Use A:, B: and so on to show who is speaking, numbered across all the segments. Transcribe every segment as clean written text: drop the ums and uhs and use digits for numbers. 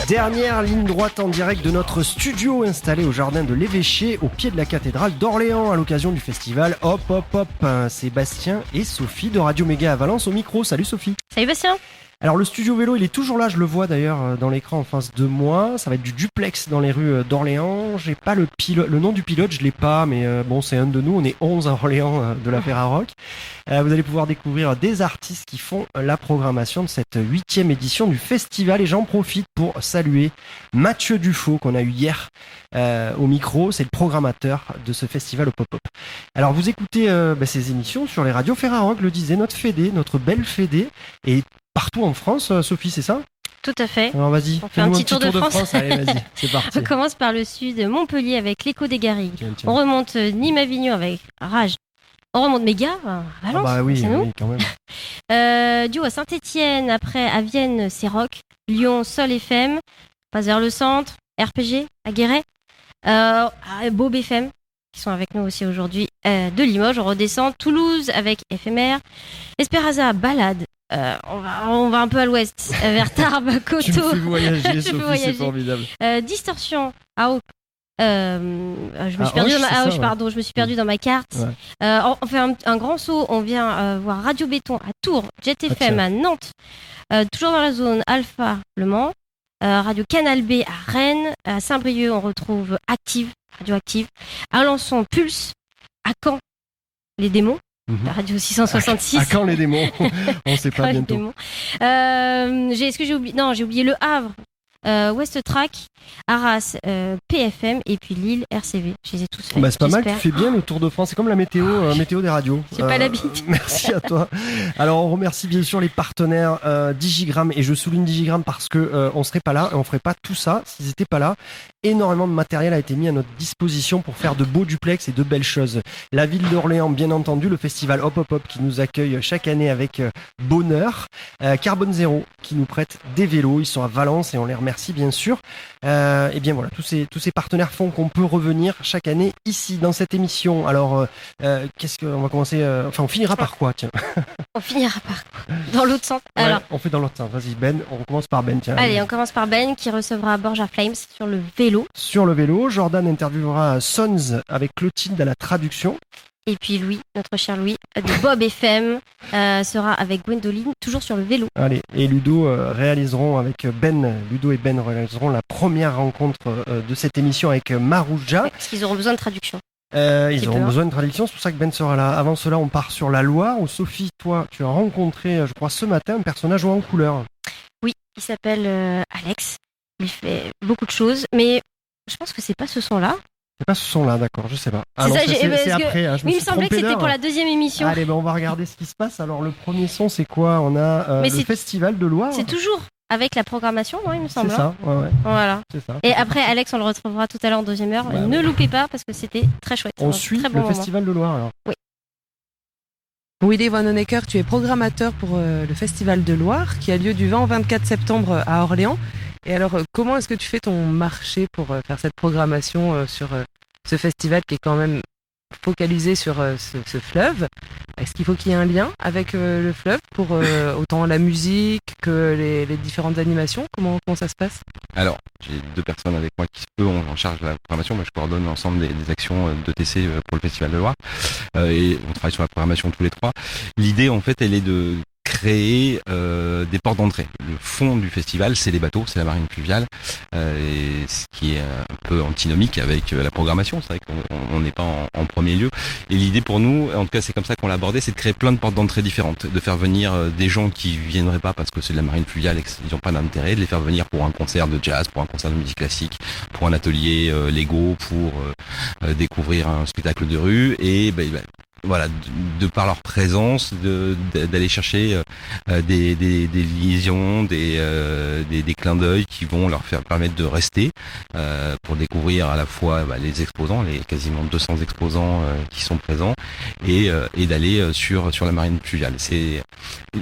A: Dernière ligne droite en direct de notre studio installé au jardin de l'Évêché, au pied de la cathédrale d'Orléans, à l'occasion du festival Hop Hop Hop. C'est Bastien et Sophie de Radio Méga à Valence au micro. Salut Sophie.
B: Salut Bastien.
A: Alors le studio vélo, il est toujours là, je le vois d'ailleurs dans l'écran en face de moi. Ça va être du duplex dans les rues d'Orléans. J'ai pas le nom du pilote, je l'ai pas, mais bon, c'est un de nous. On est 11 à Orléans de la Ferrarock. Vous allez pouvoir découvrir des artistes qui font la programmation de cette 8e édition du festival. Et j'en profite pour saluer Mathieu Dufaux qu'on a eu hier au micro. C'est le programmateur de ce festival au Pop-Up. Alors vous écoutez ces émissions sur les radios Ferrarock, le disait notre fédé, notre belle fédé. Et partout en France, Sophie, c'est ça ?
B: Tout à fait.
A: Alors vas-y,
B: on fait un petit tour de France.
A: Allez, vas-y, c'est parti.
B: On commence par le sud, Montpellier avec l'Écho des Garrigues.
A: Tiens.
B: On remonte Nîmes-Avignon avec Rage. On remonte Méga, Valence,
A: bah oui,
B: c'est nous.
A: Oui, quand même.
B: Du haut à Saint-Étienne, après à Vienne, c'est Rock. Lyon, Sol FM. Passe vers le centre, RPG, à Guéret. Bob FM, qui sont avec nous aussi aujourd'hui. De Limoges, on redescend. Toulouse avec Éphémère. Espéraza, Balade. On va un peu à l'ouest, vers Tarbes, Coteau.
A: Tu me fais voyager, Sophie, c'est formidable.
B: Distorsion, à Haute. Je me suis perdue dans ma carte. Ouais. On fait un grand saut. On vient voir Radio Béton à Tours, Jet FM à Nantes, toujours dans la zone Alpha Le Mans, Radio Canal B à Rennes, à Saint-Brieuc on retrouve Radio Active, à Alençon Pulse, à Caen les démons. La radio 666.
A: À quand les démons? On sait pas bientôt.
B: Est-ce que j'ai oublié? Non, j'ai oublié Le Havre, West Track, Arras, PFM et puis Lille, RCV. Je les ai tous faits.
A: C'est pas mal, tu fais bien le Tour de France. C'est comme la météo, météo des radios.
B: J'ai pas l'habitude.
A: Merci à toi. Alors on remercie bien sûr les partenaires Digigram, et je souligne Digigram parce que on serait pas là et on ferait pas tout ça s'ils étaient pas là. Énormément de matériel a été mis à notre disposition pour faire de beaux duplex et de belles choses. La ville d'Orléans, bien entendu, le festival Hop Hop Hop qui nous accueille chaque année avec bonheur. Carbone Zéro qui nous prête des vélos. Ils sont à Valence et on les remercie bien sûr. Et bien voilà, tous ces partenaires font qu'on peut revenir chaque année ici dans cette émission. Alors, qu'est-ce qu'on va commencer on finira par quoi, tiens.
B: On finira par quoi? Dans l'autre sens.
A: Ouais,
B: alors,
A: on fait dans l'autre sens. Vas-y Ben, on commence par Ben. Tiens.
B: Allez, on commence par Ben qui recevra Borja Flames sur le vélo.
A: Sur le vélo, Jordan interviewera Sons avec Clotilde à la traduction.
B: Et puis Louis, notre cher Louis, de Bob FM, sera avec Gwendoline, toujours sur le vélo.
A: Allez, et Ludo Ludo et Ben réaliseront la première rencontre de cette émission avec Marouja.
B: Ouais, parce qu'ils auront besoin de traduction.
A: Ils auront besoin de traduction, c'est pour ça que Ben sera là. Avant cela, on part sur la Loire, où Sophie, toi, tu as rencontré, je crois, ce matin, un personnage haut en couleur.
B: Oui, il s'appelle Alex. Il fait beaucoup de choses, mais je pense que c'est pas ce son-là.
A: C'est pas ce son-là, d'accord, je sais pas.
B: C'est
A: après.
B: Il me semblait que c'était pour la deuxième émission.
A: Allez, on va regarder ce qui se passe. Alors, le premier son, c'est quoi? On a le Festival de Loire.
B: C'est toujours avec la programmation, non, il me semble.
A: C'est ça, ouais.
B: Voilà.
A: C'est ça.
B: Et après, Alex, on le retrouvera tout à l'heure en deuxième heure. Ne loupez pas parce que c'était très chouette.
A: On suit le Festival de Loire, alors.
B: Oui.
C: Willy Van Honecker, tu es programmateur pour le Festival de Loire qui a lieu du 20 au 24 septembre à Orléans. Et alors, comment est-ce que tu fais ton marché pour faire cette programmation sur ce festival qui est quand même focalisé sur ce fleuve? Est-ce qu'il faut qu'il y ait un lien avec le fleuve pour autant la musique que les différentes animations? Comment ça se passe?
D: Alors, j'ai deux personnes avec moi qui ont en charge de la programmation. Moi, je coordonne l'ensemble des actions de TC pour le Festival de Loire. Et on travaille sur la programmation tous les trois. L'idée, en fait, elle est de créer des portes d'entrée. Le fond du festival, c'est les bateaux, c'est la marine fluviale, et ce qui est un peu antinomique avec la programmation. C'est vrai qu'on n'est pas en premier lieu. Et l'idée pour nous, en tout cas c'est comme ça qu'on l'a abordé, c'est de créer plein de portes d'entrée différentes, de faire venir des gens qui viendraient pas parce que c'est de la marine fluviale et qu'ils n'ont pas d'intérêt, de les faire venir pour un concert de jazz, pour un concert de musique classique, pour un atelier Lego, pour découvrir un spectacle de rue, et voilà, de par leur présence, d'aller chercher des liaisons, des clins d'œil qui vont leur permettre de rester pour découvrir à la fois les exposants, les quasiment 200 exposants qui sont présents, et d'aller sur la marine fluviale. C'est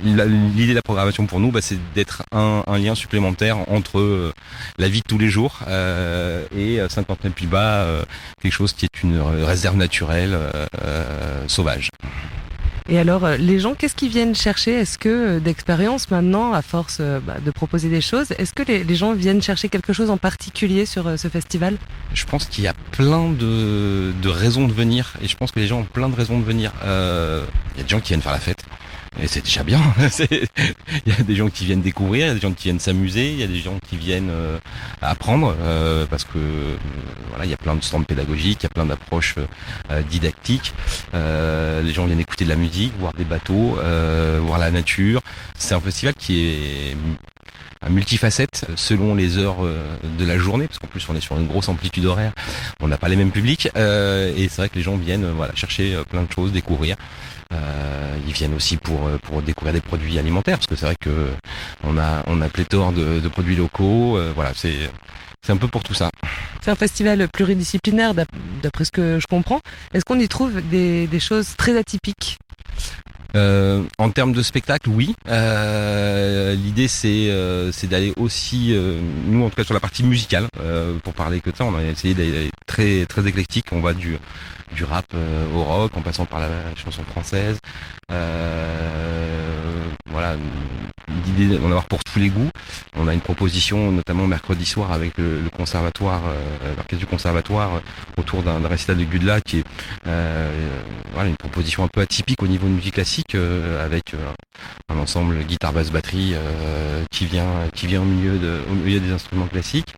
D: l'idée de la programmation pour nous, c'est d'être un lien supplémentaire entre la vie de tous les jours et 50 mètres plus bas, quelque chose qui est une réserve naturelle sauvage.
C: Et alors, les gens, qu'est-ce qu'ils viennent chercher? Est-ce que d'expérience maintenant, à force de proposer des choses, est-ce que les gens viennent chercher quelque chose en particulier sur ce festival?
D: Je pense qu'il y a plein de raisons de venir, et je pense que les gens ont plein de raisons de venir. Il y a des gens qui viennent faire la fête. Et c'est déjà bien. Il y a des gens qui viennent découvrir, il y a des gens qui viennent s'amuser, il y a des gens qui viennent apprendre, parce que voilà, il y a plein de stands pédagogiques, il y a plein d'approches didactiques. Les gens viennent écouter de la musique, voir des bateaux, voir la nature. C'est un festival qui est à multifacette selon les heures de la journée, parce qu'en plus on est sur une grosse amplitude horaire, on n'a pas les mêmes publics, et c'est vrai que les gens viennent chercher plein de choses, découvrir. Ils viennent aussi pour découvrir des produits alimentaires, parce que c'est vrai que on a pléthore de produits locaux. C'est un peu pour tout ça.
C: C'est un festival pluridisciplinaire d'après ce que je comprends. Est-ce qu'on y trouve des choses très atypiques?
D: En termes de spectacle, oui. L'idée c'est d'aller aussi, nous en tout cas sur la partie musicale, pour parler que de ça, on a essayé d'aller très très éclectique. On va du rap au rock, en passant par la chanson française. L'idée d'en avoir pour tous les goûts. On a une proposition notamment mercredi soir avec le conservatoire, l'orchestre du conservatoire, autour d'un récital de Gudla qui est une proposition un peu atypique au niveau de musique classique, avec un ensemble guitare, basse, batterie qui vient au milieu des instruments classiques.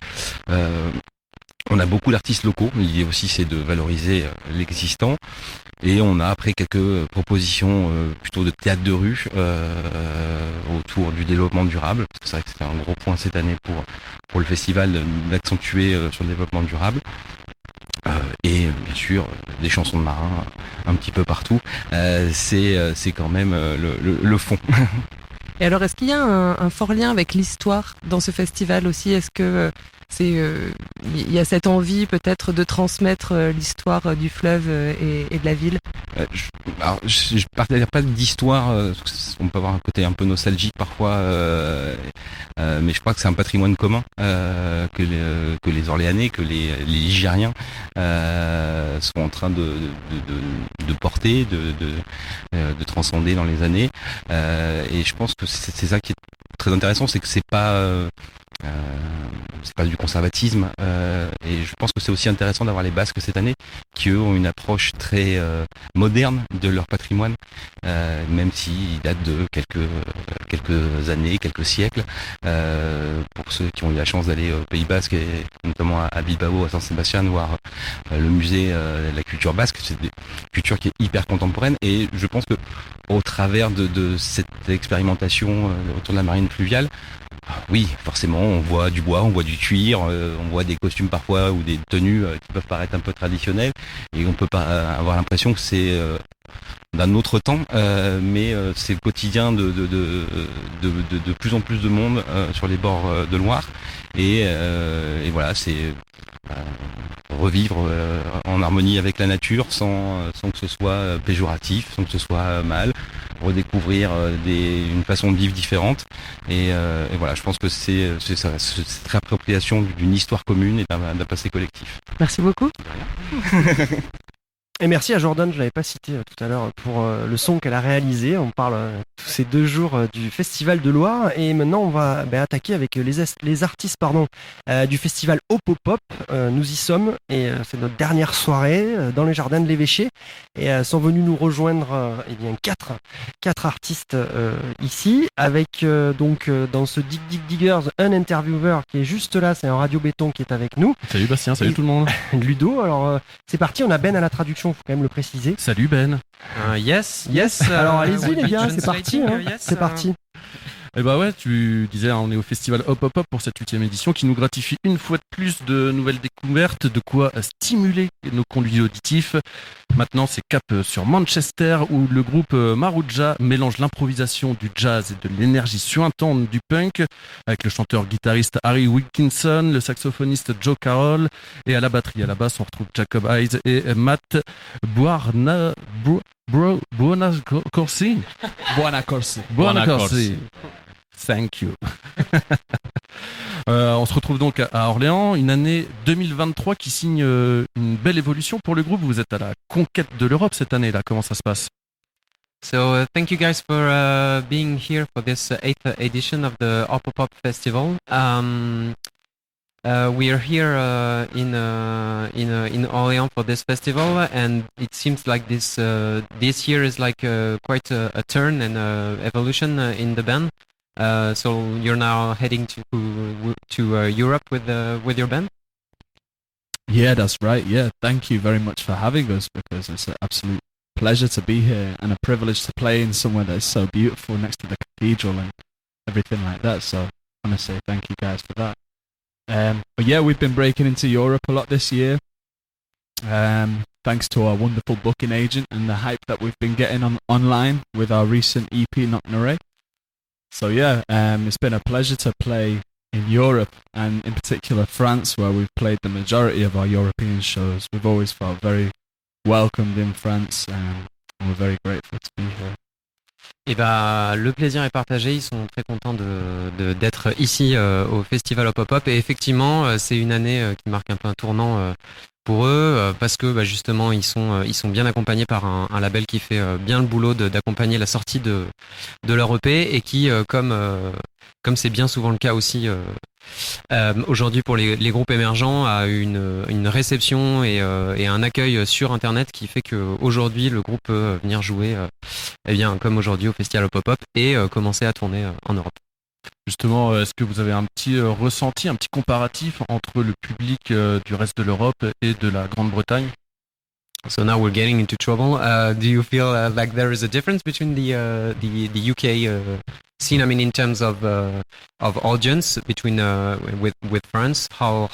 D: On a beaucoup d'artistes locaux. L'idée aussi, c'est de valoriser l'existant. Et on a après quelques propositions plutôt de théâtre de rue autour du développement durable. Parce que c'est vrai que c'était un gros point cette année pour le festival d'accentuer sur le développement durable. Et bien sûr des chansons de marins un petit peu partout. C'est quand même le fond.
C: Et alors, est-ce qu'il y a un fort lien avec l'histoire dans ce festival aussi? Est-ce que il y a cette envie peut-être de transmettre l'histoire du fleuve et de la ville?
D: Je ne partage pas d'histoire, on peut avoir un côté un peu nostalgique parfois, mais je crois que c'est un patrimoine commun que les Orléanais, que les Ligériens sont en train de porter, de transcender dans les années. Et je pense que c'est ça qui est très intéressant, c'est que c'est pas du conservatisme, et je pense que c'est aussi intéressant d'avoir les Basques cette année qui eux ont une approche très moderne de leur patrimoine, même s'il date de quelques années, quelques siècles. Pour ceux qui ont eu la chance d'aller au Pays Basque et notamment à Bilbao, à San Sebastián, voir le musée de la culture basque, c'est une culture qui est hyper contemporaine, et je pense que au travers de cette expérimentation autour de la marine fluviale, oui, forcément, on voit du bois, on voit du cuir, on voit des costumes parfois ou des tenues qui peuvent paraître un peu traditionnelles, et on peut pas avoir l'impression que c'est d'un autre temps, mais c'est le quotidien de plus en plus de monde sur les bords de Loire, et voilà, c'est revivre en harmonie avec la nature sans que ce soit péjoratif, sans que ce soit mal, redécouvrir une façon de vivre différente, et voilà, je pense que c'est cette réappropriation d'une histoire commune et d'un passé collectif.
C: Merci beaucoup.
A: Et merci à Jordan, je l'avais pas cité tout à l'heure, pour le son qu'elle a réalisé. On parle tous ces 2 jours du Festival de Loire, et maintenant on va attaquer avec les artistes du Festival Opopop. Nous y sommes, et c'est notre dernière soirée dans les jardins de l'Évêché, et sont venus nous rejoindre quatre artistes ici, avec dans ce Dig Dig Diggers un intervieweur qui est juste là, c'est un Radio Béton qui est avec nous.
E: Salut Bastien, salut tout le monde.
A: Ludo, alors c'est parti, on a Ben à la traduction, faut quand même le préciser.
E: Salut Ben.
A: Yes. Alors allez-y les gars, c'est parti. C'est parti.
E: Eh bah ouais, tu disais, on est au festival Hop Hop Hop pour cette 8e édition qui nous gratifie une fois de plus de nouvelles découvertes, de quoi stimuler nos conduits auditifs. Maintenant, c'est cap sur Manchester où le groupe Maruja mélange l'improvisation du jazz et de l'énergie suintante du punk avec le chanteur-guitariste Harry Wilkinson, le saxophoniste Joe Carroll, et à la batterie, à la basse, on retrouve Jacob Hayes et Matt Buonacorsi. Thank you. On se retrouve donc à Orléans, une année 2023 qui signe une belle évolution pour le groupe. Vous êtes à la conquête de l'Europe cette année-là. Comment ça se passe ?
F: So thank you guys for being here for this 8th edition of the Opopop Festival. We are here in Orléans for this festival, and it seems like this year is like quite a turn and evolution in the band. So you're now heading to Europe with your band.
G: Yeah, that's right. Yeah, thank you very much for having us, because it's an absolute pleasure to be here and a privilege to play in somewhere that's so beautiful next to the cathedral and everything like that. So I want to say thank you guys for that. But yeah, we've been breaking into Europe a lot this year, thanks to our wonderful booking agent and the hype that we've been getting online with our recent EP Knocknare. So yeah, it's been a pleasure to play in Europe, and in particular France, where we've played the majority of our European shows. We've always felt very welcomed in France, and we're very grateful to be here.
F: Et le plaisir est partagé. Ils sont très contents d'être ici au Festival Opopop. Et effectivement, c'est une année qui marque un peu un tournant pour eux, parce que justement ils sont bien accompagnés par un label qui fait bien le boulot d'accompagner la sortie de leur EP, et qui comme c'est bien souvent le cas aussi aujourd'hui pour les groupes émergents, a une réception et un accueil sur internet qui fait qu'aujourd'hui le groupe peut venir jouer comme aujourd'hui au Festival Opopop et commencer à tourner en Europe.
E: Justement, est-ce que vous avez un petit ressenti, un petit comparatif entre le public du reste de l'Europe et de la Grande-Bretagne?
F: So now we're getting into trouble. Do you feel like there is a difference between the UK scene? I mean, in terms of audience between with France, how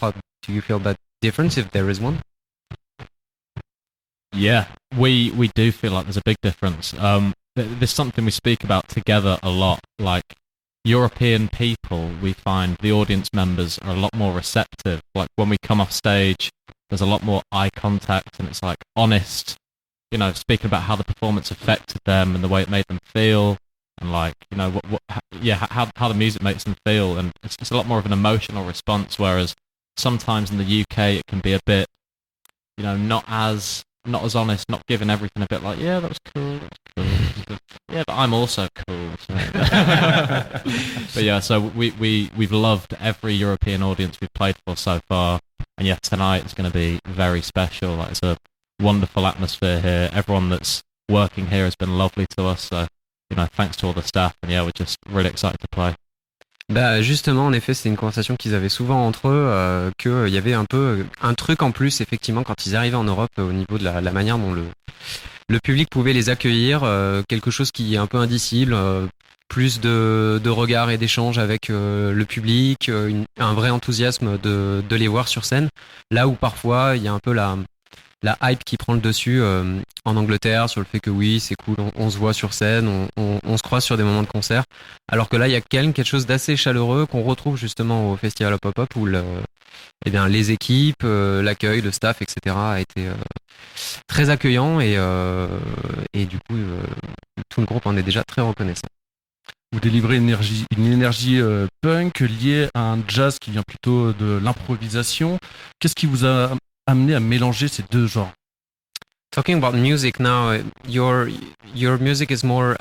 F: do you feel that difference, if there is one?
G: Yeah, we do feel like there's a big difference. There's something we speak about together a lot, like European people, we find the audience members are a lot more receptive. Like when we come off stage, there's a lot more eye contact, and it's like honest, speaking about how the performance affected them and the way it made them feel, and like, how the music makes them feel. And it's a lot more of an emotional response, whereas sometimes in the UK it can be a bit, not as honest, not giving everything a bit like, yeah, that was cool. Yeah, but I'm also cool. So. But yeah, so we've loved every European audience we've played for so far, and yeah, tonight is going to be very special. Like, it's a wonderful atmosphere here. Everyone that's working here has been lovely to us. So, thanks to all the staff, and yeah, we're just really excited to play.
F: Justement, en effet, c'était une conversation qu'ils avaient souvent entre eux, qu'il y avait un peu un truc en plus, effectivement, quand ils arrivaient en Europe, au niveau de la manière dont le public pouvait les accueillir, quelque chose qui est un peu indicible, plus de regards et d'échanges avec le public, un vrai enthousiasme de les voir sur scène, là où parfois il y a un peu la hype qui prend le dessus en Angleterre sur le fait que oui, c'est cool, on se voit sur scène, on se croise sur des moments de concert, alors que là il y a quelque chose d'assez chaleureux qu'on retrouve justement au Festival Opopop, où les équipes, l'accueil, le staff, etc. a été très accueillant, et du coup tout le groupe en est déjà très reconnaissant.
E: Vous délivrez une énergie punk liée à un jazz qui vient plutôt de l'improvisation. Qu'est-ce qui vous a amené à mélanger ces deux genres?
F: Talking about music now, your music is more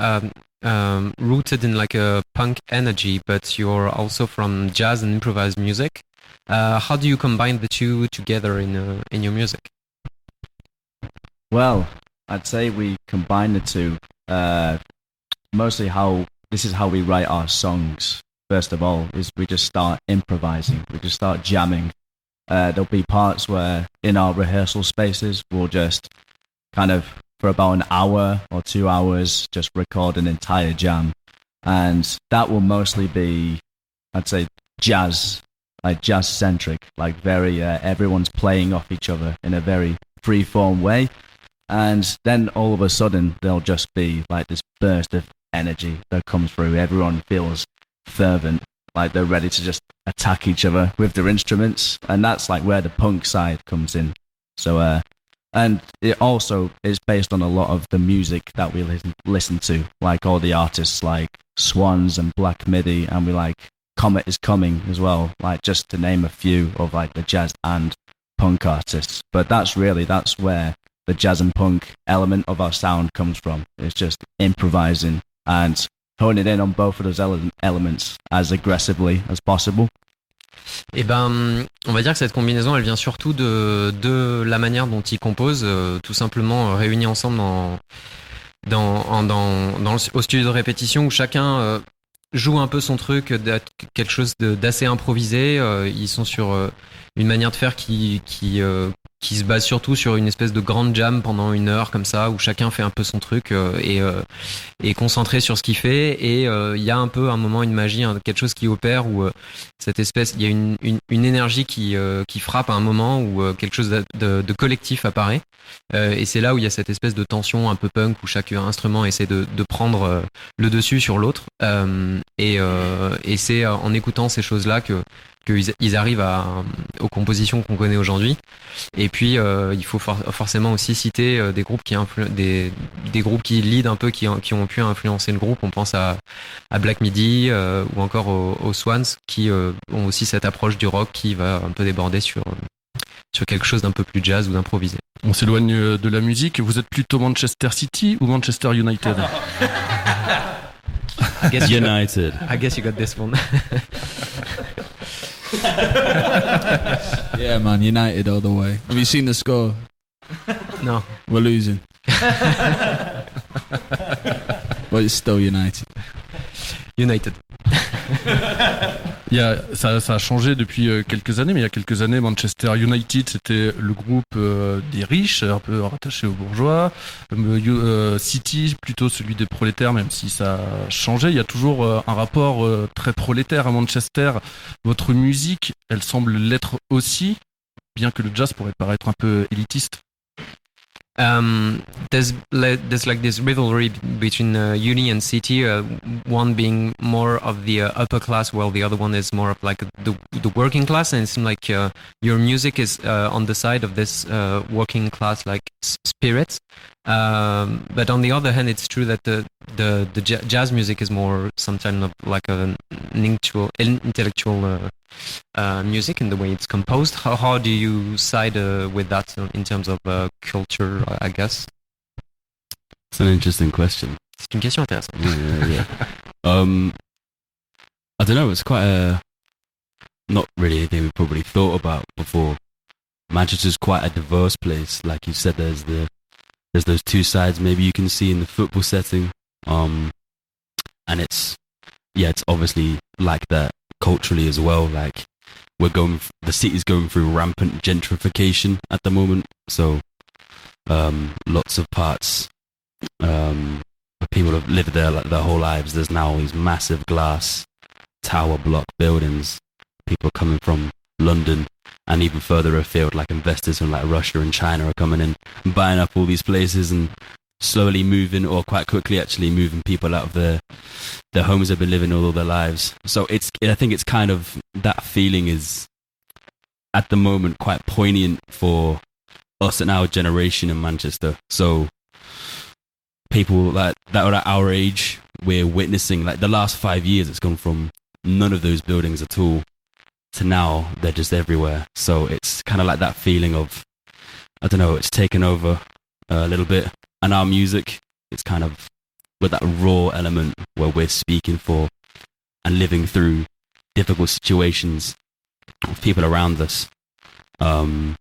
F: rooted in like a punk energy, but you're also from jazz and improvised music. How do you combine the two together in your music?
H: Well, I'd say we combine the two. Mostly this is how we write our songs. First of all, is we just start improvising. We just start jamming. There'll be parts where in our rehearsal spaces we'll just kind of for about an hour or 2 hours just record an entire jam, and that will mostly be, I'd say, jazz, like jazz centric, like very everyone's playing off each other in a very free form way, and then all of a sudden there'll just be like this burst of energy that comes through. Everyone feels fervent, like they're ready to just attack each other with their instruments, and that's like where the punk side comes in. So and it also is based on a lot of the music that we listen to, like all the artists like Swans and Black Midi, and we like Comet is Coming as well, like just to name a few of like the jazz and punk artists. But that's where the jazz and punk element of our sound comes from. It's just improvising and honing in on both of those elements as aggressively as possible.
F: Et ben, on va dire que cette combinaison, elle vient surtout de la manière dont ils composent, tout simplement réunis ensemble au studio de répétition où chacun joue un peu son truc, quelque chose d'assez improvisé. Ils sont sur une manière de faire qui se base surtout sur une espèce de grande jam pendant 1 heure comme ça, où chacun fait un peu son truc et est concentré sur ce qu'il fait. Et il y a un peu un moment, une magie, quelque chose qui opère où cette espèce, il y a une énergie qui frappe à un moment où quelque chose de collectif apparaît. Et c'est là où il y a cette espèce de tension un peu punk où chaque instrument essaie de prendre le dessus sur l'autre. Et c'est en écoutant ces choses-là qu'ils arrivent aux compositions qu'on connaît aujourd'hui. Et puis il faut forcément aussi citer des groupes des groupes qui lead un peu, qui ont pu influencer le groupe. On pense à Black Midi ou encore aux Swans, qui ont aussi cette approche du rock qui va un peu déborder sur quelque chose d'un peu plus jazz ou d'improvisé.
E: On s'éloigne de la musique. Vous êtes plutôt Manchester City ou Manchester United?
F: I guess
D: United.
F: I guess you got this one.
I: Yeah, man, United all the way. Have you seen the score?
F: No.
I: We're losing. But it's still United.
F: United.
E: Ça a changé depuis quelques années, mais il y a quelques années, Manchester United, c'était le groupe des riches, un peu rattaché aux bourgeois. City, plutôt celui des prolétaires, même si ça a changé. Il y a toujours un rapport très prolétaire à Manchester. Votre musique, elle semble l'être aussi, bien que le jazz pourrait paraître un peu élitiste.
F: There's like this rivalry between uni and city, one being more of the upper class while the other one is more of like the working class, and it seems like your music is on the side of this working class like spirit, but on the other hand it's true that the jazz music is more sometimes like an intellectual music in the way it's composed. How do you side with that in terms of culture, I guess?
D: It's an interesting question.
F: C'est une question intéressante.
D: Yeah. I don't know, it's quite not really anything we probably thought about before. Manchester's quite a diverse place. Like you said, there's those two sides maybe you can see in the football setting. And it's obviously like that culturally as well. Like the city's going through rampant gentrification at the moment. So lots of parts people have lived there like their whole lives. There's now these massive glass tower block buildings. People coming from London and even further afield, like investors from like Russia and China are coming in and buying up all these places and slowly moving, or quite quickly actually moving people out of their homes they've been living all their lives. So I think it's kind of, that feeling is at the moment quite poignant for us and our generation in Manchester. So people that are at our age, we're witnessing like the last 5 years, it's gone from none of those buildings at all to now they're just everywhere. So it's kind of like that feeling of, I don't know, it's taken over a little bit. And our music, it's kind of with that raw element where we're speaking for and living through difficult situations with people around us. And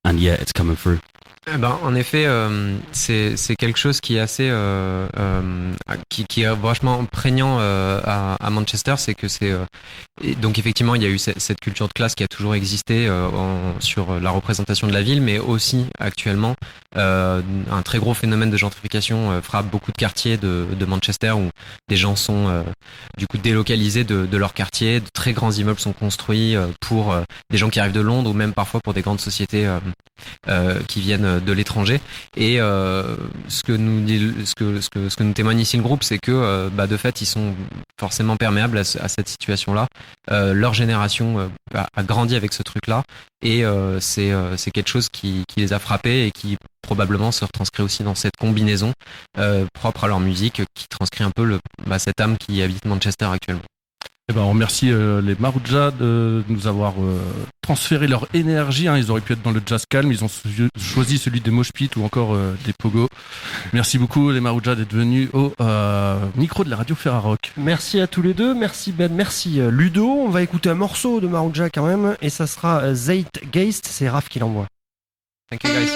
D: yeah, it's coming through.
F: En effet, c'est quelque chose qui est assez qui est vachement prégnant à Manchester, c'est que donc effectivement il y a eu cette culture de classe qui a toujours existé sur la représentation de la ville, mais aussi actuellement un très gros phénomène de gentrification frappe beaucoup de quartiers de Manchester où des gens sont du coup délocalisés de leur quartier, de très grands immeubles sont construits pour des gens qui arrivent de Londres ou même parfois pour des grandes sociétés qui viennent de l'étranger. Et ce que nous témoigne ici le groupe, c'est que de fait ils sont forcément perméables à cette situation-là. Leur génération a grandi avec ce truc-là et c'est quelque chose qui les a frappés et qui probablement se retranscrit aussi dans cette combinaison propre à leur musique qui transcrit un peu cette âme qui habite Manchester actuellement.
E: Eh ben, on remercie les Marouja de nous avoir transféré leur énergie. Ils auraient pu être dans le jazz calme, ils ont choisi celui des mosh pit ou encore des pogo. Merci beaucoup les Marouja d'être venus au micro de la radio Ferrarock.
A: Merci à tous les deux, merci Ben, merci Ludo. On va écouter un morceau de Marouja quand même, et ça sera Zeitgeist, c'est Raph qui l'envoie.
F: Thank you guys.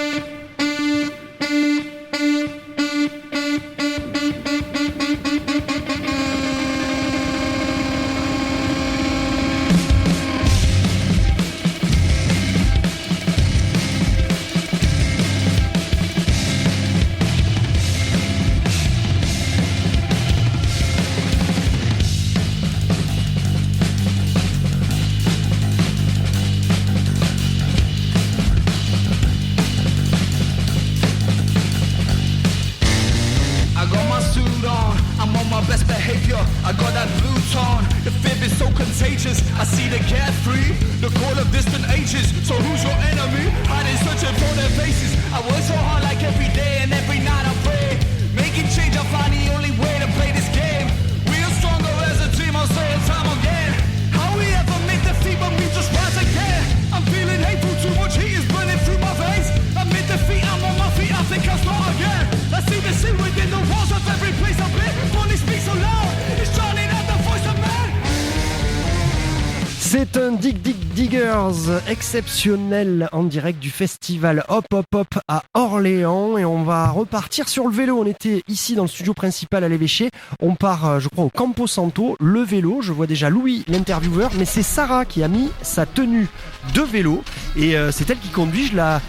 A: C'est un Dig Diggers exceptionnel en direct du festival Hop Hop Hop à Orléans, et on va repartir sur le vélo. On était ici dans le studio principal à l'Évêché, on part je crois au Campo Santo, le vélo. Je vois déjà Louis l'intervieweur, mais c'est Sarah qui a mis sa tenue de vélo et c'est elle qui conduit. Je la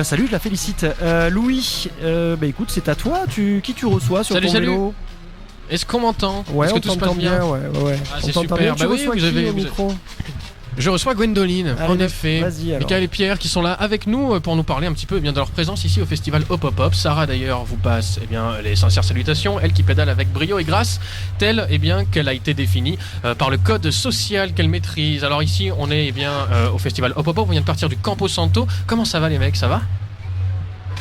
A: salue, je la félicite. Louis, écoute, c'est à toi, qui tu reçois sur ton vélo?
J: Est-ce qu'on m'entend?
A: Ouais,
J: est-ce que
A: on
J: tout se passe
A: bien? Ouais.
J: Ah, c'est super.
A: Bah oui, vous avez micro.
J: Je reçois Gwendoline,
A: allez,
J: en effet, Michael et Pierre qui sont là avec nous pour nous parler un petit peu de leur présence ici au festival Hop Hop Hop. Sarah d'ailleurs vous passe les sincères salutations, elle qui pédale avec brio et grâce, telle qu'elle a été définie par le code social qu'elle maîtrise. Alors ici on est au festival Hop Hop Hop, on vient de partir du Campo Santo. Comment ça va les mecs, ça va?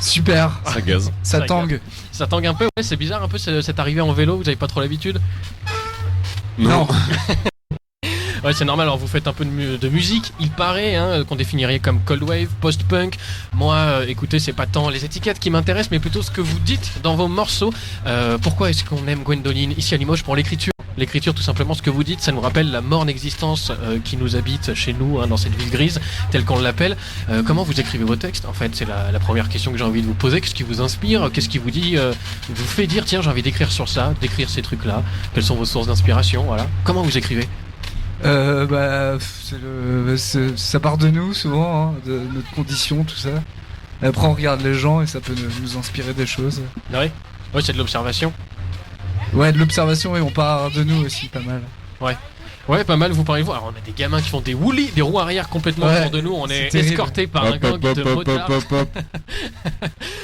K: Super.
J: Ça gaze.
K: Ça tangue.
J: Ça tangue un peu, ouais, c'est bizarre un peu cette arrivée en vélo, vous avez pas trop l'habitude?
K: Non.
J: Ouais, c'est normal. Alors vous faites un peu de musique, il paraît qu'on définirait comme cold wave, post-punk. Moi, écoutez, c'est pas tant les étiquettes qui m'intéressent, mais plutôt ce que vous dites dans vos morceaux. Pourquoi est-ce qu'on aime Gwendoline ici à Limoges? Pour l'écriture. L'écriture, tout simplement, ce que vous dites, ça nous rappelle la morne existence qui nous habite chez nous, dans cette ville grise, telle qu'on l'appelle. Comment vous écrivez vos textes? En fait, c'est la première question que j'ai envie de vous poser. Qu'est-ce qui vous inspire? Qu'est-ce qui vous dit, vous fait dire, tiens, j'ai envie d'écrire sur ça, d'écrire ces trucs-là? Quelles sont vos sources d'inspiration? Voilà. Comment vous écrivez?
K: Ça part de nous souvent, de notre condition, tout ça. Et après on regarde les gens et ça peut nous inspirer des choses.
J: Ouais, c'est de l'observation.
K: Ouais, de l'observation, et on part de nous aussi pas mal.
J: Ouais, pas mal, vous parlez-vous. Alors on a des gamins qui font des wheelies, des roues arrière complètement autour de nous. On est escorté par un gang de motards.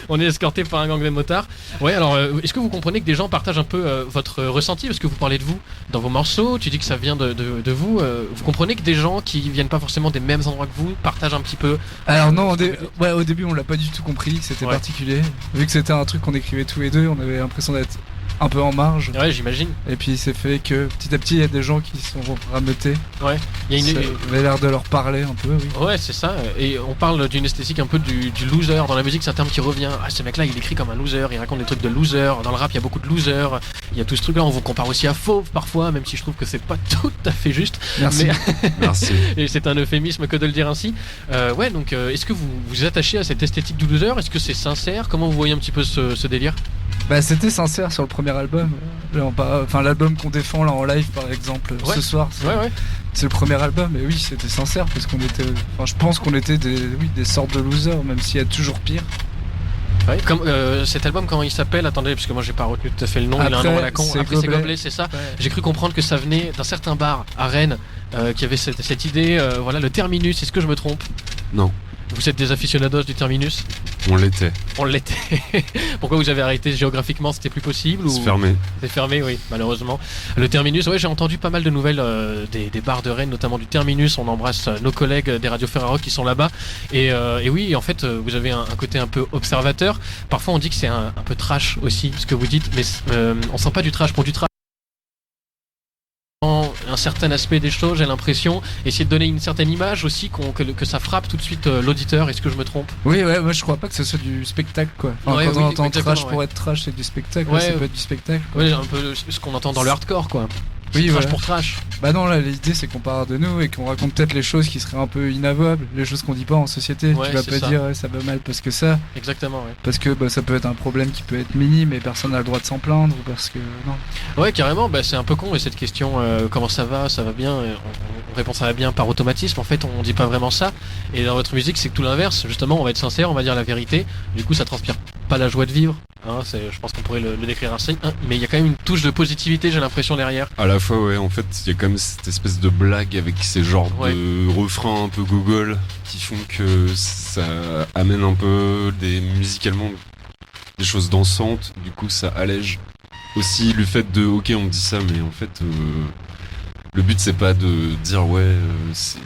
J: On est escorté par un gang de motards. Ouais, alors est-ce que vous comprenez que des gens partagent un peu votre ressenti? Parce que vous parlez de vous dans vos morceaux, tu dis que ça vient de vous. Vous comprenez que des gens qui viennent pas forcément des mêmes endroits que vous partagent un petit peu?
K: Alors non, au début on l'a pas du tout compris, que c'était particulier. Vu que c'était un truc qu'on écrivait tous les deux, on avait l'impression d'être un peu en marge.
J: Ouais, j'imagine.
K: Et puis c'est fait que petit à petit il y a des gens qui sont rameutés.
J: Ouais.
K: Ça avait l'air de leur parler un peu, oui.
J: Ouais, c'est ça. Et on parle d'une esthétique un peu du loser. Dans la musique, c'est un terme qui revient. Ah, ce mec-là, il écrit comme un loser, il raconte des trucs de loser. Dans le rap, il y a beaucoup de losers. Il y a tout ce truc-là. On vous compare aussi à Fauve parfois, même si je trouve que c'est pas tout à fait juste.
K: Merci.
D: Merci.
J: Et c'est un euphémisme que de le dire ainsi. Donc, est-ce que vous vous attachez à cette esthétique du loser? Est-ce que c'est sincère? Comment vous voyez un petit peu ce délire?
K: C'était sincère sur le premier album. L'album qu'on défend là en live par exemple ce soir. C'est le premier album, et oui, c'était sincère parce qu'on était. Je pense qu'on était des sortes de losers, même s'il y a toujours pire.
J: Ouais, comme cet album, comment il s'appelle? Attendez, parce que moi j'ai pas retenu tout à fait le nom. Il a un nom à la con. Après c'est Gobelet, c'est ça. Ouais. J'ai cru comprendre que ça venait d'un certain bar à Rennes qui avait cette idée. Le Terminus. Est-ce que je me trompe?
D: Non.
J: Vous êtes des aficionados du Terminus?
D: On l'était.
J: Pourquoi vous avez arrêté géographiquement? C'était plus possible?
D: C'est fermé.
J: C'est fermé, oui, malheureusement. Le Terminus, j'ai entendu pas mal de nouvelles des bars de Rennes, notamment du Terminus. On embrasse nos collègues des radios Ferrarock qui sont là-bas. Et oui, en fait, vous avez un côté un peu observateur. Parfois, on dit que c'est un peu trash aussi, ce que vous dites, mais on sent pas du trash pour du trash. un certain aspect des choses, j'ai l'impression. Essayer de donner une certaine image aussi, que ça frappe tout de suite l'auditeur. Est-ce que je me trompe?
K: Oui, moi je crois pas que ce soit du spectacle, quoi. Quand on entend trash pour être trash, c'est du spectacle. Ça peut être du spectacle.
J: Ouais, un peu ce qu'on entend dans le hardcore, quoi.
K: Oui,
J: trash pour trash.
K: Bah non, là l'idée c'est qu'on parle de nous et qu'on raconte peut-être les choses qui seraient un peu inavouables, les choses qu'on dit pas en société. Tu vas pas dire ça va mal parce que ça.
J: Exactement, ouais.
K: Parce que ça peut être un problème qui peut être minime et personne n'a le droit de s'en plaindre ou parce que non.
J: Ouais, carrément. C'est un peu con et cette question comment ça va bien. On répond ça va bien par automatisme. En fait, on dit pas vraiment ça. Et dans votre musique, c'est tout l'inverse. Justement, on va être sincère, on va dire la vérité. Du coup, ça transpire pas la joie de vivre. Je pense qu'on pourrait le décrire ainsi. Mais il y a quand même une touche de positivité, j'ai l'impression, derrière.
L: À la fois, ouais, en fait, il y a quand même cette espèce de blague avec ces genres de refrains un peu gogol qui font que ça amène un peu musicalement des choses dansantes. Du coup, ça allège aussi le fait de ok, on me dit ça, mais en fait, le but c'est pas de dire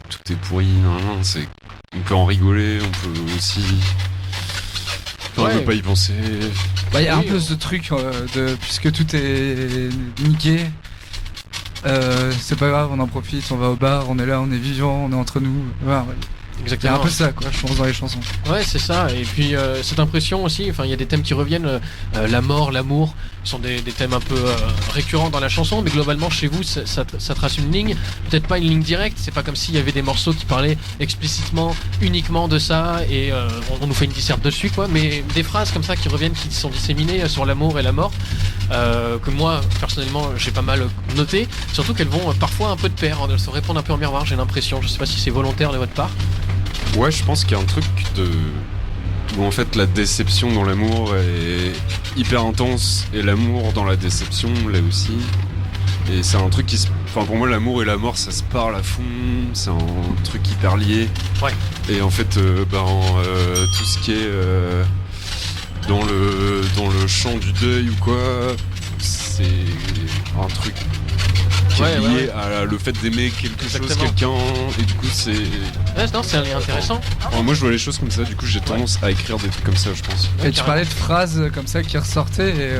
L: tout est pourri, non, c'est on peut en rigoler, on peut aussi. On peut pas y penser.
K: Il y a un peu ce truc puisque tout est niqué. C'est pas grave, on en profite, on va au bar, on est là, on est vivant, on est entre nous.
J: Exactement.
K: Il y a un peu ça, quoi, je pense, dans les chansons.
J: Ouais, c'est ça. Et puis cette impression aussi, il y a des thèmes qui reviennent, la mort, l'amour, sont des thèmes un peu récurrents dans la chanson, mais globalement chez vous, ça trace une ligne, peut-être pas une ligne directe. C'est pas comme s'il y avait des morceaux qui parlaient explicitement, uniquement de ça, et on nous fait une disserte dessus, quoi. Mais des phrases comme ça qui reviennent, qui sont disséminées sur l'amour et la mort, que moi personnellement j'ai pas mal noté. Surtout qu'elles vont parfois un peu de pair, elles se répondent un peu en miroir. J'ai l'impression. Je sais pas si c'est volontaire de votre part.
L: Ouais, je pense qu'il y a un truc où en fait la déception dans l'amour est hyper intense et l'amour dans la déception l'est aussi. Et c'est un truc pour moi l'amour et la mort ça se parle à fond, c'est un truc hyper lié.
J: Ouais.
L: Et en fait tout ce qui est dans le champ du deuil ou quoi, c'est un truc qui est lié à le fait d'aimer quelque chose, quelqu'un, et du coup c'est...
J: c'est un lien intéressant.
L: Alors, moi je vois les choses comme ça, du coup j'ai tendance à écrire des trucs comme ça, je pense.
K: Et tu parlais de phrases comme ça qui ressortaient, et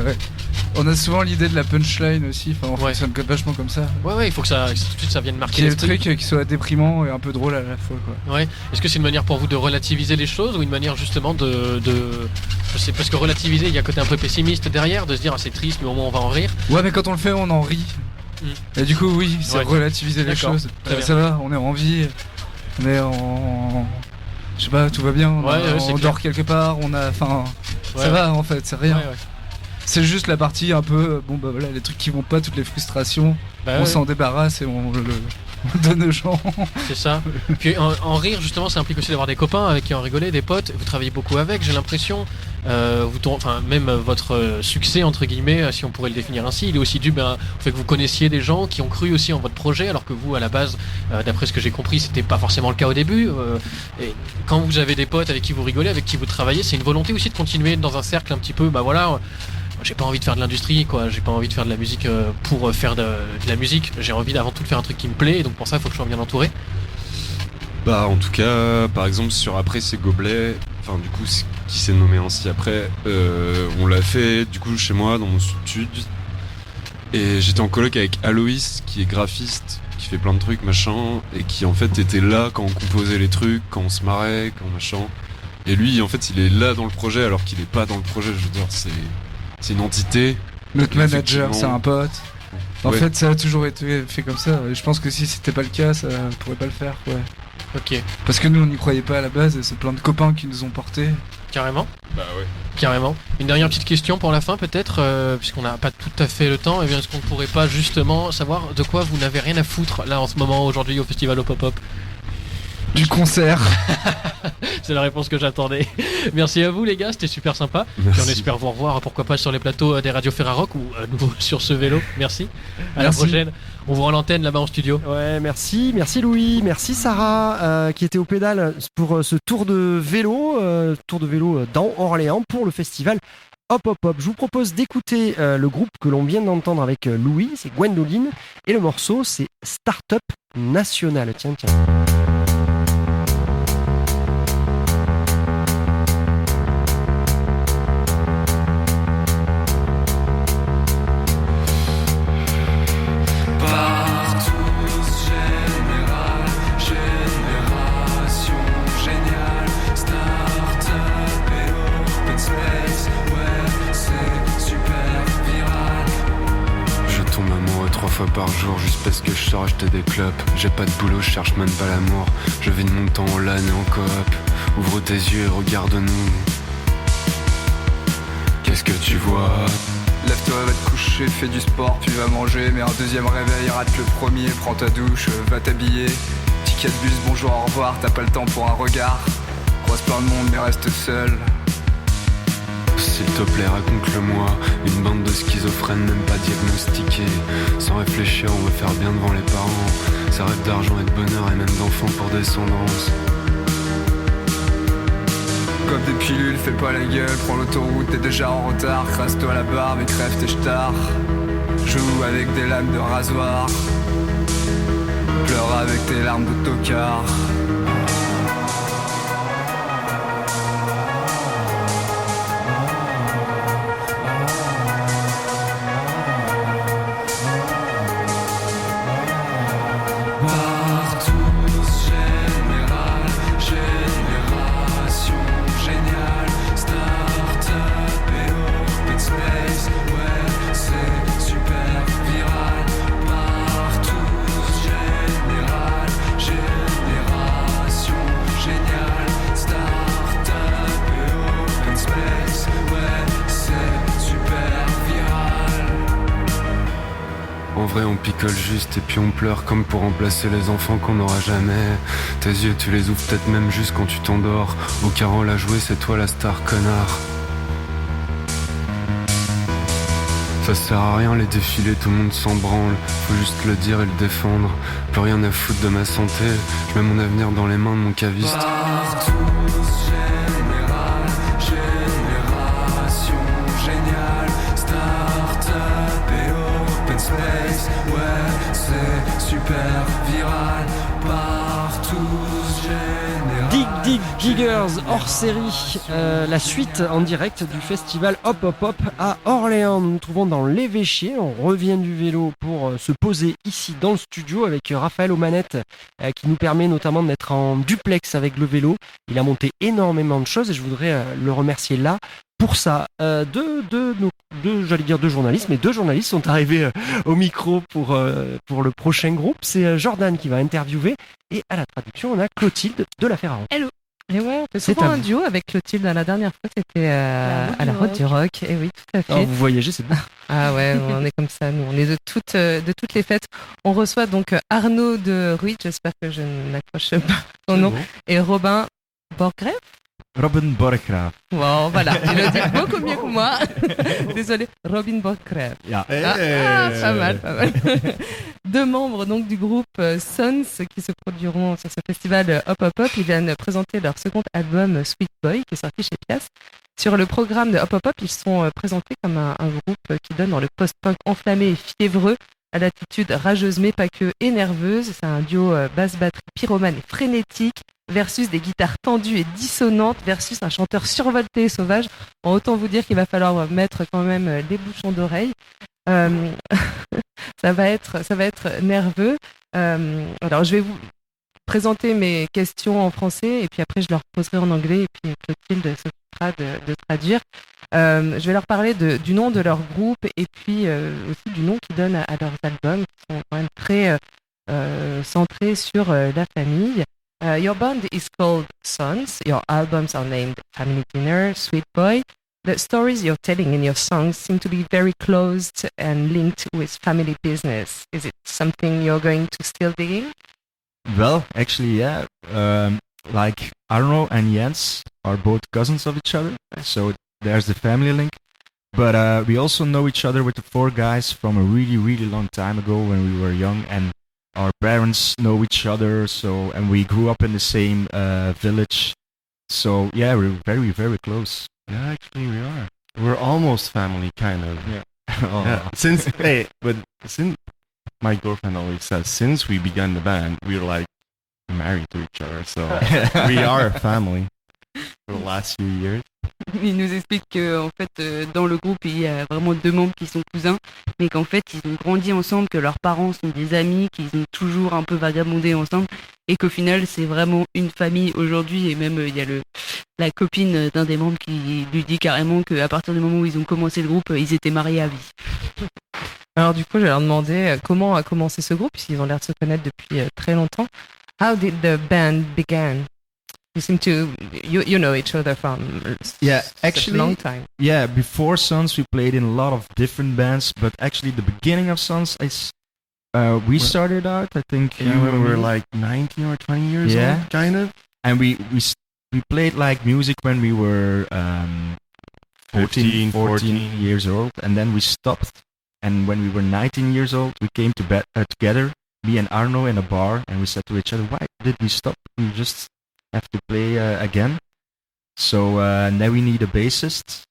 K: on a souvent l'idée de la punchline aussi, on fonctionne vachement comme ça.
J: Ouais, il faut que tout de suite ça vienne marquer
K: le truc qui soit déprimant et un peu drôle à la fois, quoi.
J: Ouais. Est-ce que c'est une manière pour vous de relativiser les choses ou une manière justement de... Je sais, parce que relativiser, il y a un côté un peu pessimiste derrière, de se dire c'est triste mais au moins on va en rire.
K: Ouais, mais quand on le fait on en rit. Et du coup oui, c'est relativiser les choses. Ça va, on est en vie, on est en... Je sais pas, tout va bien, on dort quelque part, ça va en fait, c'est rien. Ouais. C'est juste la partie un peu, les trucs qui vont pas, toutes les frustrations, on s'en débarrasse et on le donne aux gens.
J: C'est ça. Puis en rire justement, ça implique aussi d'avoir des copains avec qui en rigoler, des potes, vous travaillez beaucoup avec, j'ai l'impression. Même votre succès entre guillemets, si on pourrait le définir ainsi, il est aussi dû au fait que vous connaissiez des gens qui ont cru aussi en votre projet, alors que vous à la base, d'après ce que j'ai compris, c'était pas forcément le cas au début. Et quand vous avez des potes avec qui vous rigolez, avec qui vous travaillez, c'est une volonté aussi de continuer dans un cercle un petit peu, j'ai pas envie de faire de l'industrie, quoi. J'ai pas envie de faire de la musique pour faire de la musique. J'ai envie avant tout de faire un truc qui me plaît, et donc pour ça il faut que je sois bien entouré.
L: En tout cas, par exemple sur Après ces gobelets, du coup qui s'est nommé ainsi après, on l'a fait du coup chez moi dans mon studio, et j'étais en coloc avec Aloïs qui est graphiste, qui fait plein de trucs machin, et qui en fait était là quand on composait les trucs, quand on se marrait, quand machin. Et lui en fait il est là dans le projet alors qu'il est pas dans le projet, je veux dire c'est une entité.
K: Notre manager c'est un pote. En fait ça a toujours été fait comme ça, et je pense que si c'était pas le cas ça pourrait pas le faire, ouais.
J: Ok.
K: Parce que nous on n'y croyait pas à la base, et c'est plein de copains qui nous ont portés.
J: Carrément.
L: Bah ouais.
J: Carrément. Une dernière petite question pour la fin peut-être, puisqu'on n'a pas tout à fait le temps, est-ce qu'on ne pourrait pas justement savoir de quoi vous n'avez rien à foutre là en ce moment aujourd'hui au festival au Pop-Up?
K: Du concert.
J: C'est la réponse que j'attendais. Merci à vous les gars, c'était super sympa.
L: Merci.
J: Et on espère vous revoir, pourquoi pas sur les plateaux des radios Ferrarock ou à nouveau sur ce vélo. Merci. À la prochaine. On vous rend l'antenne là-bas en studio.
A: Ouais, merci Louis, merci Sarah qui était au pédale pour ce tour de vélo dans Orléans pour le festival Hop Hop Hop. Je vous propose d'écouter le groupe que l'on vient d'entendre avec Louis, c'est Gwendoline, et le morceau c'est Startup National. Tiens.
M: Partout
L: fois par jour juste parce que je sors acheter des clopes. J'ai pas de boulot, je cherche même pas l'amour. Je vis de mon temps en LAN et en coop. Ouvre tes yeux et regarde-nous. Qu'est-ce que tu vois?
M: Lève-toi, va te coucher, fais du sport, puis va manger. Mais un deuxième réveil, rate le premier, prends ta douche, va t'habiller. Ticket de bus, bonjour, au revoir, t'as pas le temps pour un regard. Croise plein de monde mais reste seul.
L: S'il te plaît, raconte-le-moi. Une bande de schizophrènes même pas diagnostiqués. Sans réfléchir, on veut faire bien devant les parents. Ça rêve d'argent et de bonheur et même d'enfants pour descendance.
M: Cope des pilules, fais pas la gueule, prends l'autoroute, t'es déjà en retard. Crasse-toi la barbe et crève tes ch'tards. Joue avec des lames de rasoir. Pleure avec tes larmes de tocard.
L: En vrai on picole juste et puis on pleure comme pour remplacer les enfants qu'on n'aura jamais. Tes yeux tu les ouvres peut-être même juste quand tu t'endors. Aucun rôle à jouer, c'est toi la star, connard. Ça sert à rien les défilés, tout le monde s'en branle. Faut juste le dire et le défendre. Plus rien à foutre de ma santé. Je mets mon avenir dans les mains de mon caviste.
M: Partout, général, génération géniale. Start-up et open space. Ouais, c'est super viral. Partout, général.
A: Dig Diggers hors série, la suite en direct du festival Hop Hop Hop à Orléans. Nous nous trouvons dans l'évêché, on revient du vélo pour se poser ici dans le studio avec Raphaël aux manettes qui nous permet notamment d'être en duplex avec le vélo. Il a monté énormément de choses et je voudrais le remercier là pour ça. Deux journalistes, mais deux journalistes sont arrivés au micro pour le prochain groupe. C'est Jordan qui va interviewer et à la traduction on a Clotilde de la Ferrare.
C: Hello. Et ouais, on fait souvent un duo avec Clotilde. La dernière fois, c'était à la Route du Rock. Et oui, tout à fait.
A: Alors, vous voyagez, c'est bon.
C: Ah ouais, on est comme ça. Nous, on est de toutes les fêtes. On reçoit donc Arnaud de Ruit, j'espère que je n'accroche pas son nom, et Robin Borgreff.
N: Robin Borgreff.
C: Bon, voilà, il le dit beaucoup mieux que moi. Désolé, Robin Borgreff.
N: Yeah.
C: Pas mal. Deux membres donc du groupe Sons qui se produiront sur ce festival Hop Hop Hop. Ils viennent présenter leur second album Sweet Boy qui est sorti chez Pias. Sur le programme de Hop Hop Hop, ils sont présentés comme un groupe qui donne dans le post-punk enflammé et fiévreux, à l'attitude rageuse mais pas que et nerveuse. C'est un duo basse-batterie pyromane et frénétique versus des guitares tendues et dissonantes versus un chanteur survolté et sauvage. Bon, autant vous dire qu'il va falloir mettre quand même les bouchons d'oreille. Ça va être nerveux. Alors je vais vous présenter mes questions en français et puis après je leur poserai en anglais et puis Clotilde s'occupera de traduire. Je vais leur parler du nom de leur groupe et puis aussi du nom qu'ils donnent à leurs albums qui sont quand même très centrés sur la famille. Your band is called Sons. Your albums are named Family Dinner, Sweet Boy. The stories you're telling in your songs seem to be very close and linked with family business. Is it something you're going to still dig in?
N: Well, actually, yeah. Like Arno and Jens are both cousins of each other, so there's the family link. But we also know each other with the four guys from a really, really long time ago when we were young, and our parents know each other. So, and we grew up in the same village. So yeah, we're very, very close.
O: Yeah, actually we are. We're almost family, kind of.
N: Yeah.
O: Yeah. Since my girlfriend always says, since we began the band, we're like married to each other. So we are a family for the last few years.
P: Il nous explique que en fait, dans le groupe, il y a vraiment deux membres qui sont cousins, mais qu'en fait, ils ont grandi ensemble, que leurs parents sont des amis, qu'ils ont toujours un peu vagabondé ensemble, et qu'au final, c'est vraiment une famille aujourd'hui. Et même, il y a la copine d'un des membres qui lui dit carrément qu'à partir du moment où ils ont commencé le groupe, ils étaient mariés à vie.
C: Alors du coup, je vais leur demander comment a commencé ce groupe, puisqu'ils ont l'air de se connaître depuis très longtemps. How did the band begin? You seem to, you know each other from
N: actually,
C: a long time.
N: Yeah, before Sons, we played in a lot of different bands, but actually the beginning of Sons, we started out, I think,
O: when we were like 19 or 20 years old, kind of.
N: And we played like music when we were 14 years old, and then we stopped. And when we were 19 years old, we came together, me and Arno, in a bar, and we said to each other, why did we stop? We just have to play again. So now we need a bassist.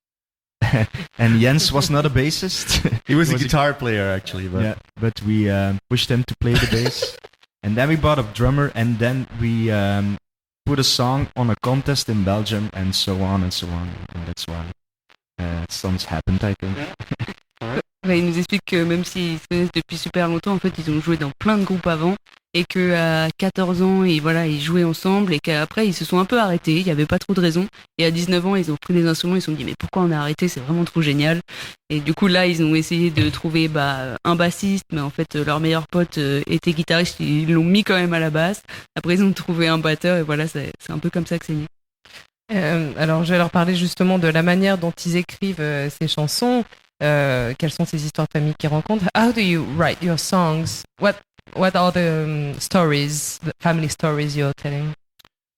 N: And Jens was not a bassist.
O: He was a guitar player, actually.
N: But we pushed him to play the bass. And then we bought a drummer, and then we put a song on a contest in Belgium, and so on and so on. And that's why Sons happened, I think.
P: Ouais, il nous explique que même s'ils se connaissent depuis super longtemps, en fait, ils ont joué dans plein de groupes avant et qu'à 14 ans, ils jouaient ensemble et qu'après, ils se sont un peu arrêtés. Il n'y avait pas trop de raison. Et à 19 ans, ils ont pris des instruments. Ils se sont dit, mais pourquoi on a arrêté? C'est vraiment trop génial. Et du coup, là, ils ont essayé de trouver un bassiste, mais en fait, leur meilleur pote était guitariste. Ils l'ont mis quand même à la basse. Après, ils ont trouvé un batteur et voilà, c'est un peu comme ça que c'est né.
C: Alors, je vais leur parler justement de la manière dont ils écrivent ces chansons. Quelles sont ces histoires de famille qu'ils rencontrent? How do you write your songs? What are the stories, the family stories you're telling?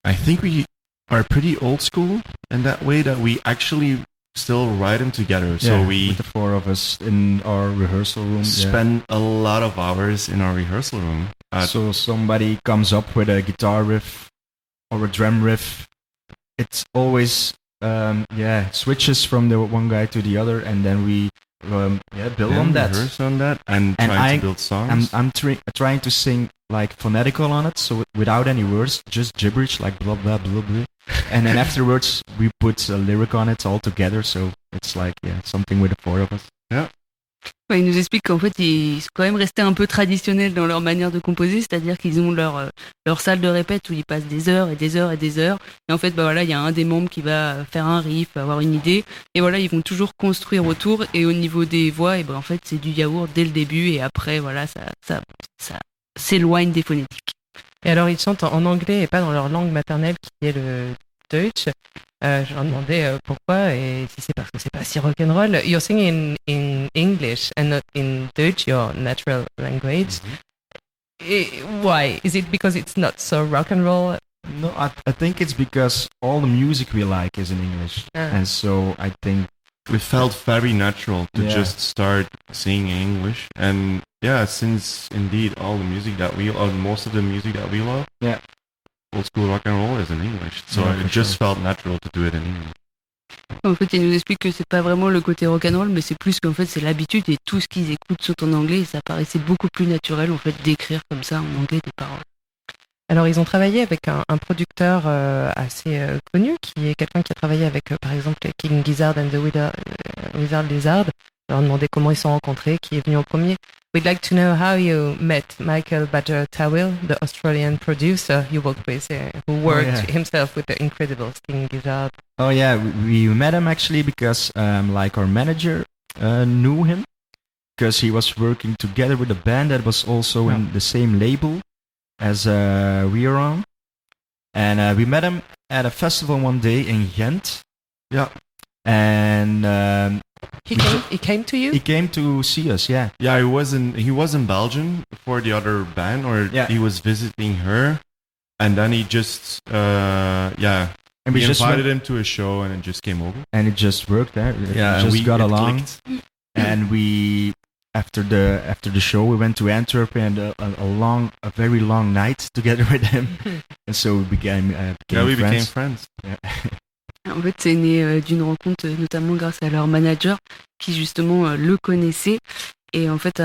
O: I think we are pretty old school in that way that we actually still write them together. So
N: with the four of us in our rehearsal room,
O: spend a lot of hours in our rehearsal room.
N: So somebody comes up with a guitar riff or a drum riff. It's always switches from the one guy to the other, and then we build on that.
O: Rehearse on that and try to build songs.
N: I'm trying to sing like phonetical on it, so without any words, just gibberish like blah blah blah blah. And then afterwards we put a lyric on it all together, so it's like something with the four of us.
O: Yeah.
P: Ouais, ils nous expliquent qu'en fait, ils sont quand même restés un peu traditionnels dans leur manière de composer, c'est-à-dire qu'ils ont leur salle de répète où ils passent des heures et des heures et des heures. Et en fait, il y a un des membres qui va faire un riff, avoir une idée. Et voilà, ils vont toujours construire autour. Et au niveau des voix, et en fait, c'est du yaourt dès le début. Et après, voilà, ça s'éloigne des phonétiques.
C: Et alors, ils chantent en anglais et pas dans leur langue maternelle qui est le Deutsch. Je leur demandais pourquoi, et si c'est parce que c'est pas si rock'n'roll. You're singing in English and not in Deutsch, your natural language. Why? Is it because it's not so rock'n'roll?
N: No, I think it's because all the music we like is in English. And so I think
O: it felt very natural to just start singing in English. And since indeed all the music that most of the music that we love, old school rock and roll is in English, so it just felt natural to do it in English.
P: En fait, ils nous expliquent que c'est pas vraiment le côté rock'n'roll, mais c'est plus qu'en fait c'est l'habitude et tout ce qu'ils écoutent sont en anglais et ça paraissait beaucoup plus naturel en fait d'écrire comme ça en anglais des paroles.
C: Alors ils ont travaillé avec un producteur assez connu qui est quelqu'un qui a travaillé avec par exemple King Gizzard and the Wizard Lizard. Je leur demandais comment ils se sont rencontrés, qui est venu en premier. We'd like to know how you met Michael Badger-Tawil, the Australian producer you worked with, who worked himself with the incredible King Gizzard.
N: Oh yeah, we met him actually because our manager knew him, because he was working together with a band that was also in the same label as we are on. And we met him at a festival one day in Ghent.
O: Yeah.
N: And
C: he came to you?
N: He came to see us, yeah.
O: Yeah, he was in Belgium for the other band, or he was visiting her, and then he just and we invited him to a show, and it just came over.
N: And it just worked there. We got along. And we after the show we went to Antwerp and a very long night together with him. And so we became
O: friends.
N: Yeah.
P: En fait, c'est né d'une rencontre notamment grâce à leur manager qui justement le connaissait. Et en fait,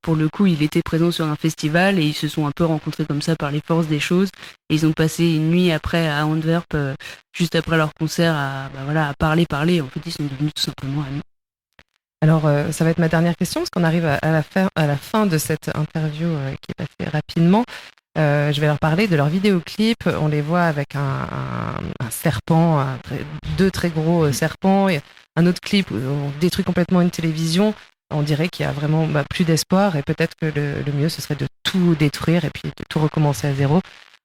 P: pour le coup, il était présent sur un festival et ils se sont un peu rencontrés comme ça par les forces des choses. Et ils ont passé une nuit après à Antwerp, juste après leur concert, à parler. En fait, ils sont devenus tout simplement amis.
C: Alors, ça va être ma dernière question, parce qu'on arrive à la fin de cette interview qui est passée rapidement. Je vais leur parler de leur vidéoclip. On les voit avec un serpent, deux très gros serpents. Et un autre clip où on détruit complètement une télévision. on dirait qu'il y a vraiment plus d'espoir et peut-être que le mieux ce serait de tout détruire et puis de tout recommencer à zéro.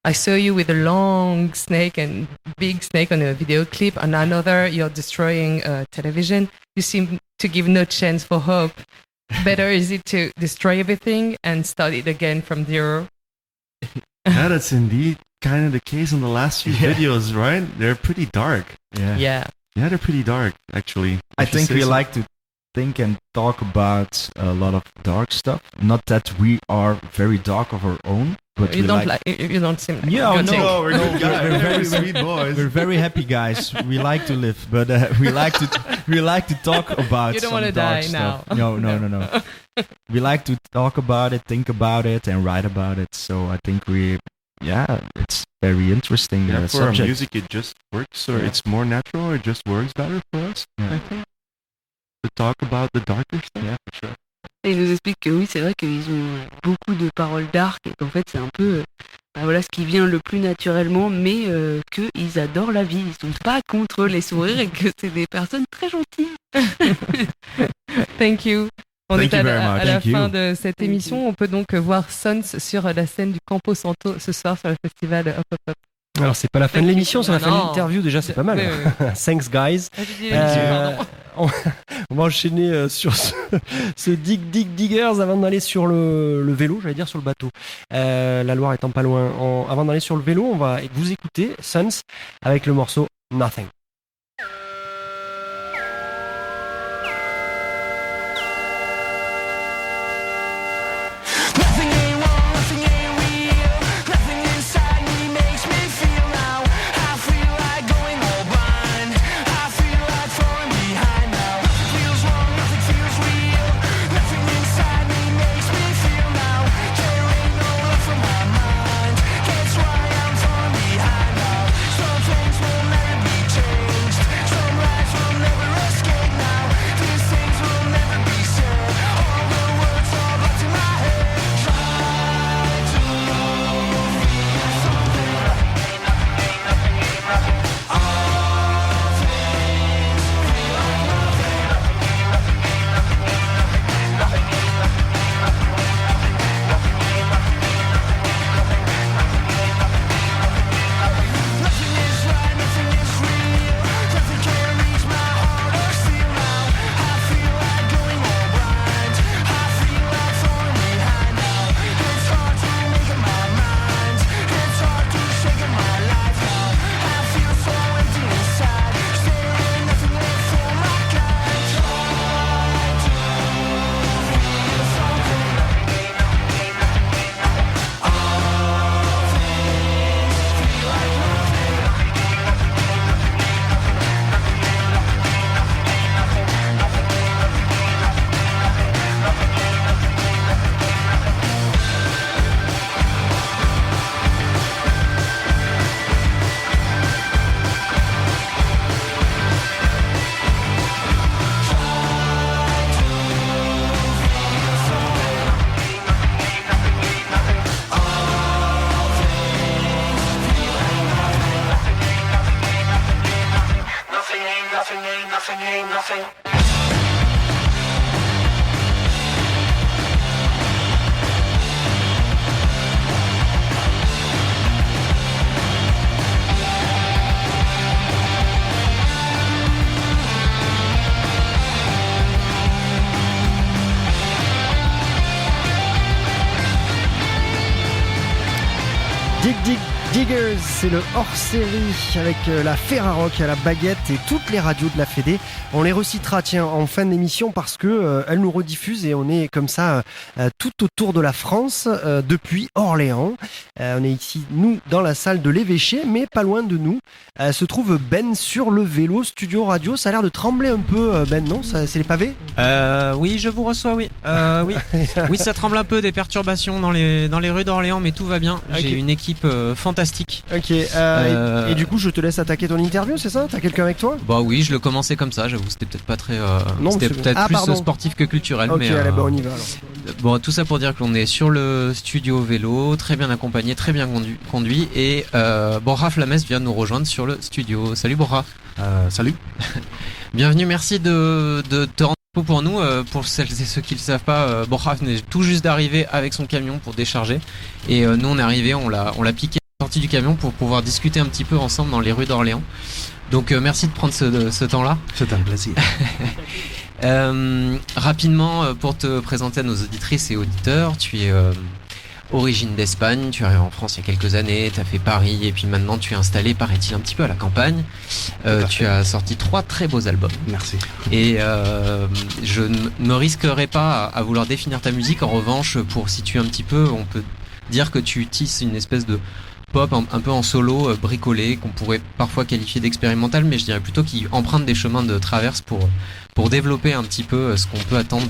C: I saw you with a long snake and big snake on a video clip. On another, you're destroying television. You seem to give no chance for hope. Better is it to destroy everything and start it again from zero?
O: Yeah, that's indeed kind of the case in the last few videos, right? They're pretty dark.
C: Yeah,
O: they're pretty dark, actually.
N: I think we like to think and talk about a lot of dark stuff. Not that we are very dark of our own, but
C: you don't seem like
O: we're good guys. We're very sweet boys.
N: We're very happy guys. We like to live, but we like to talk about.
C: You don't
N: want
C: to die
N: stuff.
C: now.
N: No. We like to talk about it, think about it, and write about it. So I think it's very interesting.
O: For
N: subject.
O: our music, it just works, or it's more natural, or it just works better for us. I think. To talk about the darker stuff. Yeah, for sure.
P: Et ils nous expliquent que oui, c'est vrai qu'ils ont beaucoup de paroles dark et qu'en fait c'est un peu ce qui vient le plus naturellement, mais qu'ils adorent la vie, ils sont pas contre les sourires et que c'est des personnes très gentilles.
C: Thank you. On est à la fin
N: you.
C: de cette émission. On peut donc voir Sons sur la scène du Campo Santo ce soir sur le festival Hop Hop Hop.
A: Alors c'est pas la fin de l'émission, c'est la fin de l'interview déjà, c'est pas mal.
C: Oui.
A: Thanks guys. On va enchaîner sur ce Diggers avant d'aller sur le vélo, j'allais dire sur le bateau. La Loire étant pas loin. Avant d'aller sur le vélo, on va vous écouter Sons avec le morceau Nothing. Diggers, c'est le hors-série avec la Ferrarock à la baguette et toutes les radios de la Fédé. On les recitera en fin d'émission parce que elles nous rediffusent et on est comme ça tout autour de la France depuis Orléans. On est ici, nous, dans la salle de l'évêché, mais pas loin de nous se trouve Ben sur le vélo, studio radio. Ça a l'air de trembler un peu, Ben, non? C'est les pavés?
F: Oui, je vous reçois, oui. Oui, ça tremble un peu, des perturbations dans les rues d'Orléans, mais tout va bien. J'ai une équipe fantastique.
A: Ok, et du coup, je te laisse attaquer ton interview, c'est ça? T'as quelqu'un avec toi?
F: Bah oui, je le commençais comme ça, j'avoue, c'était peut-être pas très...
A: non,
F: c'était peut-être plus sportif que culturel.
A: Ok,
F: mais,
A: allez, on y va alors.
F: Bon, tout ça pour dire qu'on est sur le studio vélo, très bien accompagné, très bien conduit, et Borja Flames vient nous rejoindre sur le studio. Salut Borja.
Q: Salut.
F: Bienvenue, merci de te rendre Pour nous, pour celles et ceux qui le savent pas, Borja venait tout juste d'arriver avec son camion pour décharger. Et nous, on est arrivé, on l'a piqué à la sortie du camion pour pouvoir discuter un petit peu ensemble dans les rues d'Orléans. Donc merci de prendre ce temps-là.
Q: C'est un plaisir.
F: Rapidement, pour te présenter à nos auditrices et auditeurs, tu es origine d'Espagne, tu es arrivé en France il y a quelques années, tu as fait Paris et puis maintenant tu es installé, paraît-il, un petit peu à la campagne. Tu as sorti 3 très beaux albums.
Q: Merci.
F: Et je ne me risquerai pas à vouloir définir ta musique. En revanche, pour situer un petit peu, on peut dire que tu tisses une espèce de pop un peu en solo, bricolé, qu'on pourrait parfois qualifier d'expérimental, mais je dirais plutôt qu'il emprunte des chemins de traverse pour développer un petit peu ce qu'on peut attendre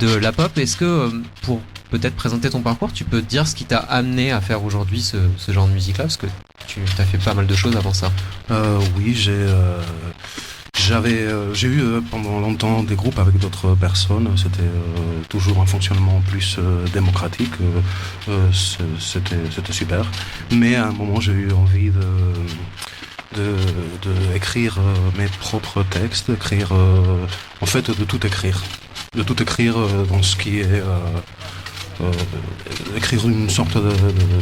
F: de la pop. Est-ce que, pour peut-être présenter ton parcours, tu peux te dire ce qui t'a amené à faire aujourd'hui ce genre de musique-là, parce que tu as fait pas mal de choses avant ça.
Q: Oui, j'ai eu pendant longtemps des groupes avec d'autres personnes. C'était toujours un fonctionnement plus démocratique. C'était super. Mais à un moment, j'ai eu envie de écrire mes propres textes, en fait, de tout écrire dans ce qui est écrire une sorte de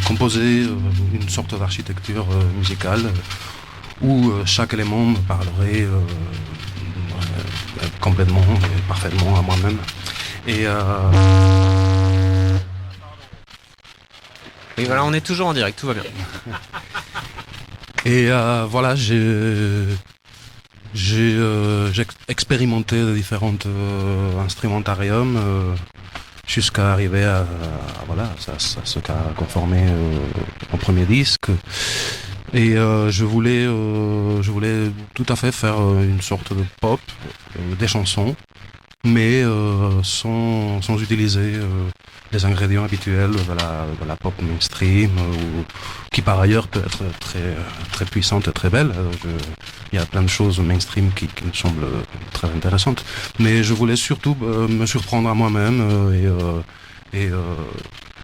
Q: composer une sorte d'architecture musicale où chaque élément me parlerait complètement et parfaitement à moi-même. Et
F: oui, voilà, on est toujours en direct, tout va bien.
Q: Et voilà, j'ai expérimenté différents instrumentariums jusqu'à arriver à ce qu'a conformé en premier disque. Et je voulais tout à fait faire une sorte de pop, des chansons, mais sans utiliser les ingrédients habituels de la pop mainstream, qui par ailleurs peut être très, très puissante et très belle. Il y a plein de choses mainstream qui me semblent très intéressantes. Mais je voulais surtout me surprendre à moi-même et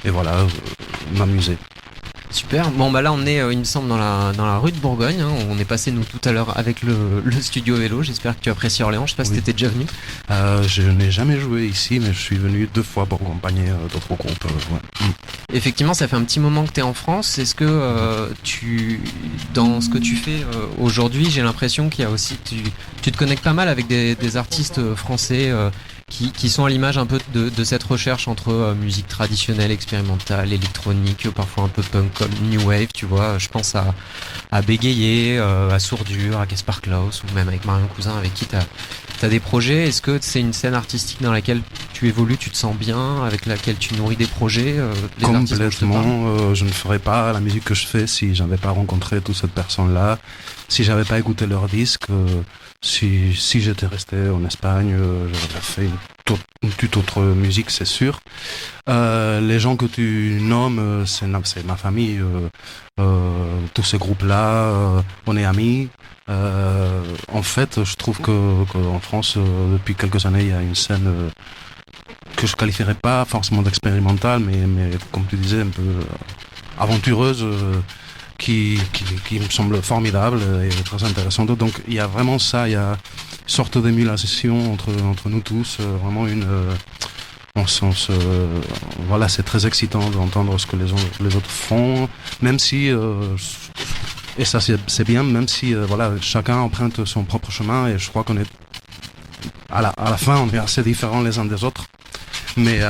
Q: voilà, m'amuser.
F: Super. Bon bah là on est, il me semble, dans la rue de Bourgogne. Hein. On est passé nous tout à l'heure avec le studio vélo. J'espère que tu apprécies Orléans. Je sais pas si t'étais déjà venu.
Q: Je n'ai jamais joué ici, mais je suis venu 2 fois pour accompagner d'autres groupes. Ouais.
F: Effectivement, ça fait un petit moment que tu es en France. Est-ce que dans ce que tu fais aujourd'hui, j'ai l'impression qu'il y a aussi, tu te connectes pas mal avec des artistes français qui sont à l'image un peu de cette recherche entre musique traditionnelle, expérimentale, électronique, parfois un peu punk comme New Wave, tu vois. Je pense à Bégayer, à Sourdure, à Gaspard Klaus, ou même avec Marion Cousin avec qui t'as des projets. Est-ce que c'est une scène artistique dans laquelle tu évolues, tu te sens bien, avec laquelle tu nourris des projets
Q: Complètement. Je ne ferais pas la musique que je fais si j'avais pas rencontré toutes ces personnes-là, si j'avais pas écouté leurs disques. Si j'étais resté en Espagne, j'aurais fait une toute autre musique, c'est sûr. Les gens que tu nommes, c'est ma famille. Tous ces groupes-là, on est amis. En fait, je trouve qu'en France, depuis quelques années, il y a une scène que je qualifierais pas forcément d'expérimentale, mais comme tu disais, un peu aventureuse. Qui me semble formidable et très intéressante. Donc il y a vraiment ça, il y a une sorte d'émulation entre nous tous, vraiment voilà, c'est très excitant d'entendre ce que les autres font, même si et ça c'est bien, même si voilà, chacun emprunte son propre chemin, et je crois qu'on est à la fin on est assez différents les uns des autres, mais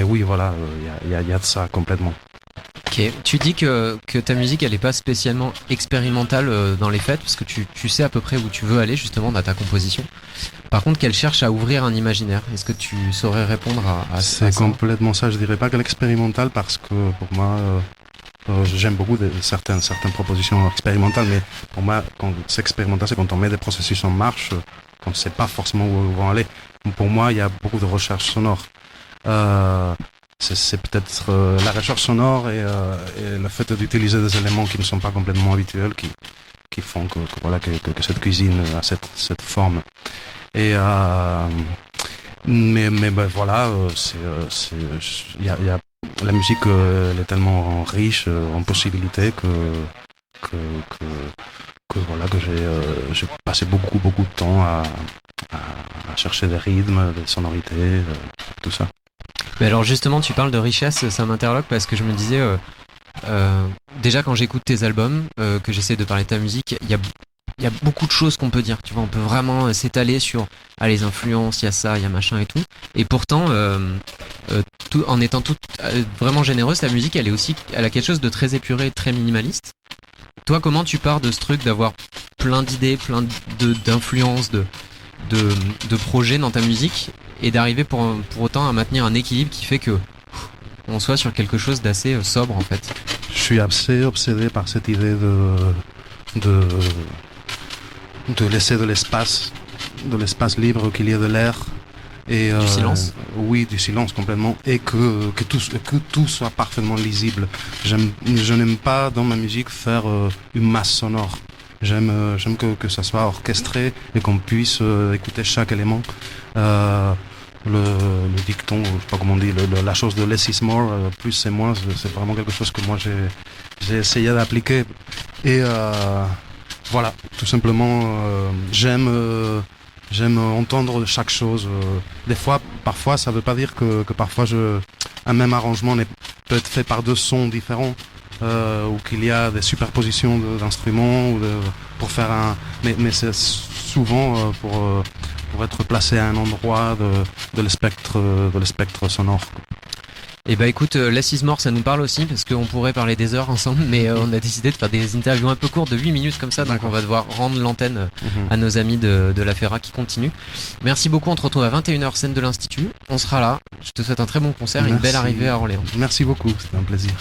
Q: oui, voilà, il y a de ça complètement.
F: Ok, tu dis que ta musique elle est pas spécialement expérimentale dans les faits, parce que tu sais à peu près où tu veux aller justement dans ta composition. Par contre, qu'elle cherche à ouvrir un imaginaire. Est-ce que tu saurais répondre à ça?
Q: C'est complètement ça. Je dirais pas qu'elle est expérimentale, parce que pour moi, j'aime beaucoup certaines propositions expérimentales, mais pour moi, quand c'est expérimental, c'est quand on met des processus en marche, quand on sait pas forcément où ils vont aller. Pour moi, il y a beaucoup de recherche sonore. C'est peut-être la recherche sonore et le fait d'utiliser des éléments qui ne sont pas complètement habituels qui font que cette cuisine a cette forme. Et mais ben voilà, la musique elle est tellement riche en possibilités que j'ai passé beaucoup de temps à chercher des rythmes, des sonorités, tout ça.
F: Mais alors justement, tu parles de richesse, ça m'interloque parce que je me disais, déjà quand j'écoute tes albums, que j'essaie de parler de ta musique, il y a beaucoup de choses qu'on peut dire, tu vois, on peut vraiment s'étaler sur les influences, il y a ça, il y a machin et tout. Et pourtant, en étant vraiment généreuse, ta musique, elle a quelque chose de très épuré, très minimaliste. Toi, comment tu pars de ce truc d'avoir plein d'idées, plein d'influences, de projets dans ta musique et d'arriver pour autant à maintenir un équilibre qui fait que on soit sur quelque chose d'assez sobre en fait?
Q: Je suis assez obsédé par cette idée de laisser de l'espace libre, qu'il y ait de l'air et
F: du silence.
Q: Oui, du silence complètement, et que tout soit parfaitement lisible. Je n'aime pas dans ma musique faire une masse sonore. J'aime que ça soit orchestré et qu'on puisse écouter chaque élément. Le dicton, je sais pas comment on dit, la chose de less is more, plus c'est moins, c'est vraiment quelque chose que moi j'ai essayé d'appliquer. Et voilà, tout simplement, j'aime entendre chaque chose. Parfois, ça veut pas dire que parfois un même arrangement peut être fait par deux sons différents. Ou qu'il y a des superpositions d'instruments pour faire mais c'est souvent pour être placé à un endroit de le spectre sonore.
F: Et bah écoute, Less is More, ça nous parle aussi parce qu'on pourrait parler des heures ensemble, mais on a décidé de faire des interviews un peu courtes de 8 minutes comme ça, donc on va devoir rendre l'antenne à nos amis de la Ferra qui continuent. Merci beaucoup, on te retrouve à 21h scène de l'Institut, on sera là, je te souhaite un très bon concert et une belle arrivée à Orléans.
Q: Merci beaucoup, c'était un plaisir.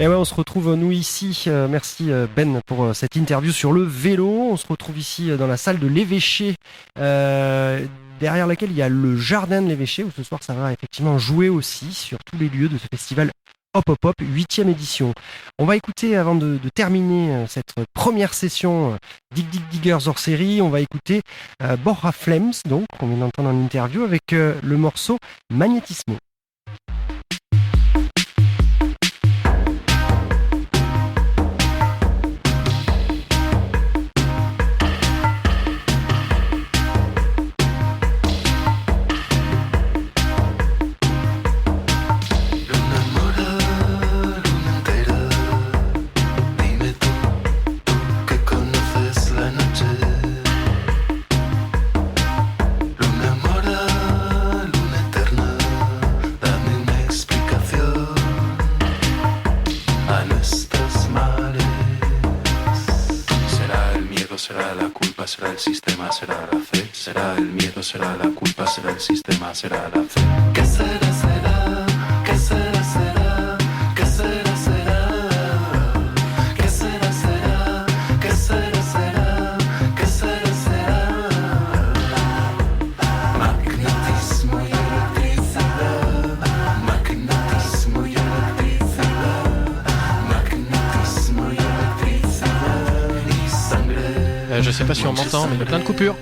A: Et ouais, on se retrouve nous ici, merci Ben pour cette interview sur le vélo, on se retrouve ici dans la salle de l'Évêché, derrière laquelle il y a le jardin de l'Évêché, où ce soir ça va effectivement jouer aussi sur tous les lieux de ce festival Hop Hop Hop, 8e édition. On va écouter, avant de terminer cette première session Dig Dig Diggers hors série, on va écouter Borja Flames, donc on vient d'entendre en interview, avec le morceau Magnetismo.
R: será el sistema, será la fe, será el miedo, será la culpa, será el sistema, será la fe. ¿Qué será, será? ¿Qué será, será? ¿Qué será, será? ¿Qué será, será? ¿Qué será, será? ¿Qué será, será? Magnetismo y electricidad, magnetismo y electricidad, magnetismo y electricidad y sangre.
J: Je sais pas si on m'entend, mais il y a plein de coupures.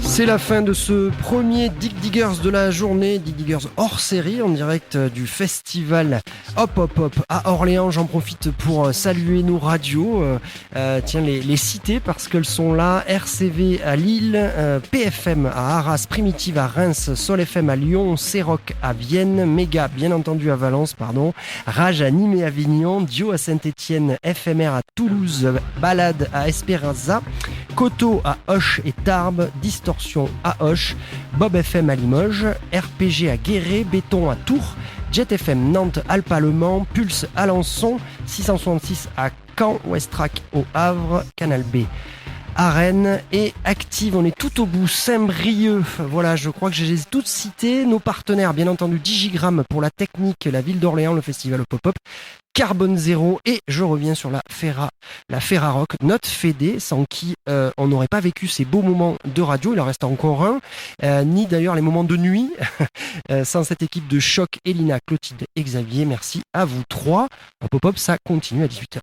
A: C'est la fin de ce premier Dig Diggers de la journée, Dig Diggers hors série en direct du festival Hop Hop Hop à Orléans. J'en profite pour saluer nos radios, tiens les citer parce qu'elles sont là: RCV à Lille, PFM à Arras, Primitive à Reims, Sol FM à Lyon, C-Rock à Vienne, Méga bien entendu à Valence, Rage à Nîmes et Avignon, Dio à Saint-Étienne, FMR à Toulouse, Balade à Esperanza, Coteau à Auch et Tarbes, Distorsion à Auch, Bob FM à Limoges, RPG à Guéret, Béton à Tours, Jet FM Nantes, Alpes-Allemands, Pulse Alençon, 666 à Caen, Westrack au Havre, Canal B à Rennes et Active, on est tout au bout, Saint-Brieuc. Voilà, je crois que je les ai toutes citées. Nos partenaires, bien entendu, Digigramme pour la technique, la ville d'Orléans, le festival Pop-Up, Carbone Zéro et je reviens sur la Ferrarock, notre fédé, sans qui on n'aurait pas vécu ces beaux moments de radio, il en reste encore un, ni d'ailleurs les moments de nuit, sans cette équipe de choc, Elina, Clotilde et Xavier, merci à vous trois. Pop-Up, ça continue à 18h.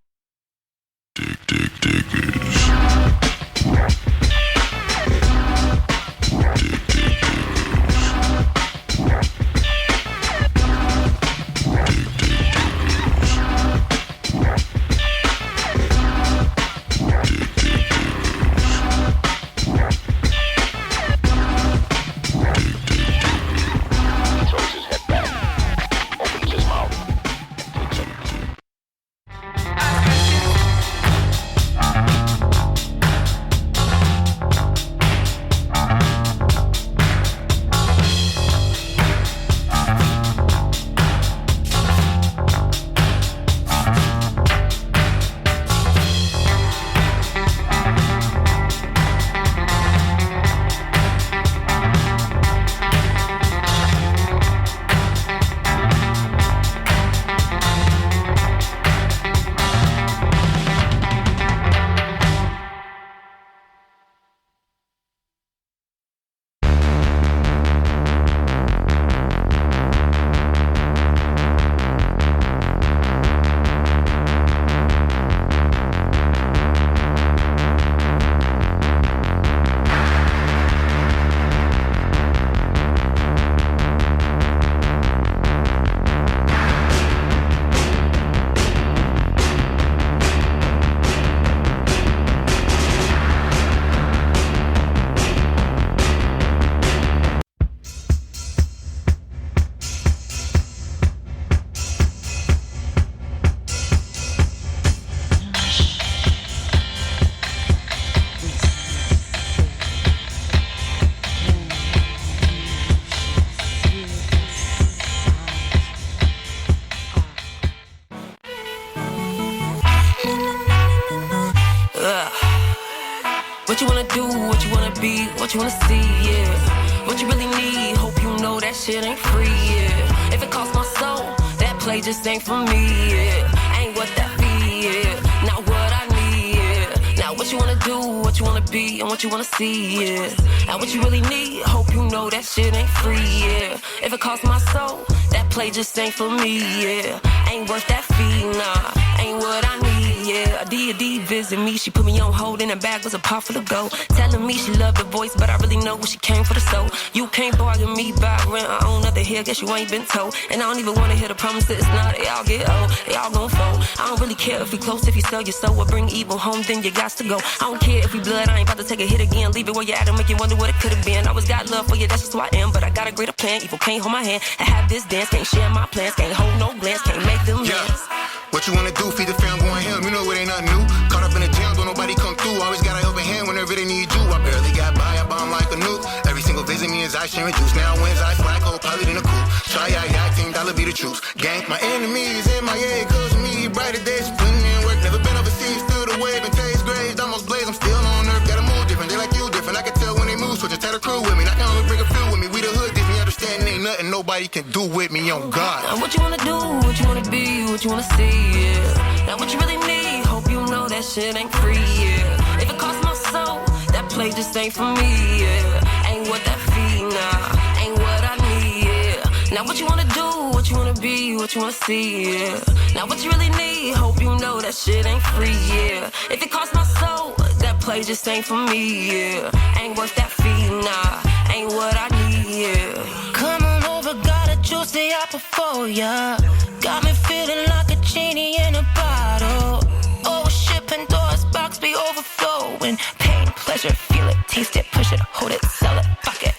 S: What you wanna do, what you wanna be, what you wanna see, yeah. What you really need, hope you know that shit ain't free, yeah. If it costs my soul, that play just ain't for me, yeah. Ain't what that fee, yeah. Not what I need, yeah. Now what you wanna do, what you wanna be, and what you wanna see, yeah. Now what you really need, hope you know that shit ain't free, yeah. If it costs my soul, that play just ain't for me, yeah. Ain't worth that fee, nah. Ain't what I need, yeah. A D visit me, she put me on hold, in her bag was a pot full of gold. Telling me she loved the voice, but I really know when she came for the soul. You can't bargain me by rent, I own nothing here, guess you ain't been told. And I don't even wanna hear the promises, nah, they all get old, they all gon' fold. I don't really care if we close, if you sell your soul or bring evil home, then you got to go. I don't care if we blood, I ain't about to take a hit again. Leave it where you at and make you wonder what it could've been. I always got love for you, that's just who I am, but I got a greater plan. Evil can't hold my hand, I have this dance, can't share my plans, can't hold no glance, can't make them dance.
T: What you wanna do, feed the fam, going him, you know it ain't nothing new. Caught up in the jam, don't nobody come through. Always got a helping hand whenever they need you. I barely got by, I bomb like a nuke. Every single visit me is I sharing juice. Now wins I fly, cold pilot in a coupe. Try, $10 be the truth. Gang, my enemies in my head, cause me, brighter days, putting in work. Never been overseas, still the wave and taste grades. Almost blaze, I'm still on earth, gotta move different. They like you different, I can tell when they move, switch and tell the crew with me. I can only bring a few with me, we the hood, me understanding ain't nothing nobody can do with me, on God.
S: Now what you wanna do, what you wanna be, what you wanna see, yeah. Now what you really need, hope you know that shit ain't free, yeah. If it costs my soul, that play just ain't for me, yeah. Ain't what that fee, nah, ain't what I need, yeah. Now what you wanna do, what you wanna be, what you wanna see, yeah. Now what you really need, hope you know that shit ain't free, yeah. If it costs my soul, that play just ain't for me, yeah. Ain't worth that fee, nah, ain't what I need, yeah.
U: Come on over, got a juicy apple for ya. Got me feeling like a genie in a bottle. Oh shit, Pandora's box be overflowing. Pain, pleasure, feel it, taste it, push it, hold it, sell it, fuck it.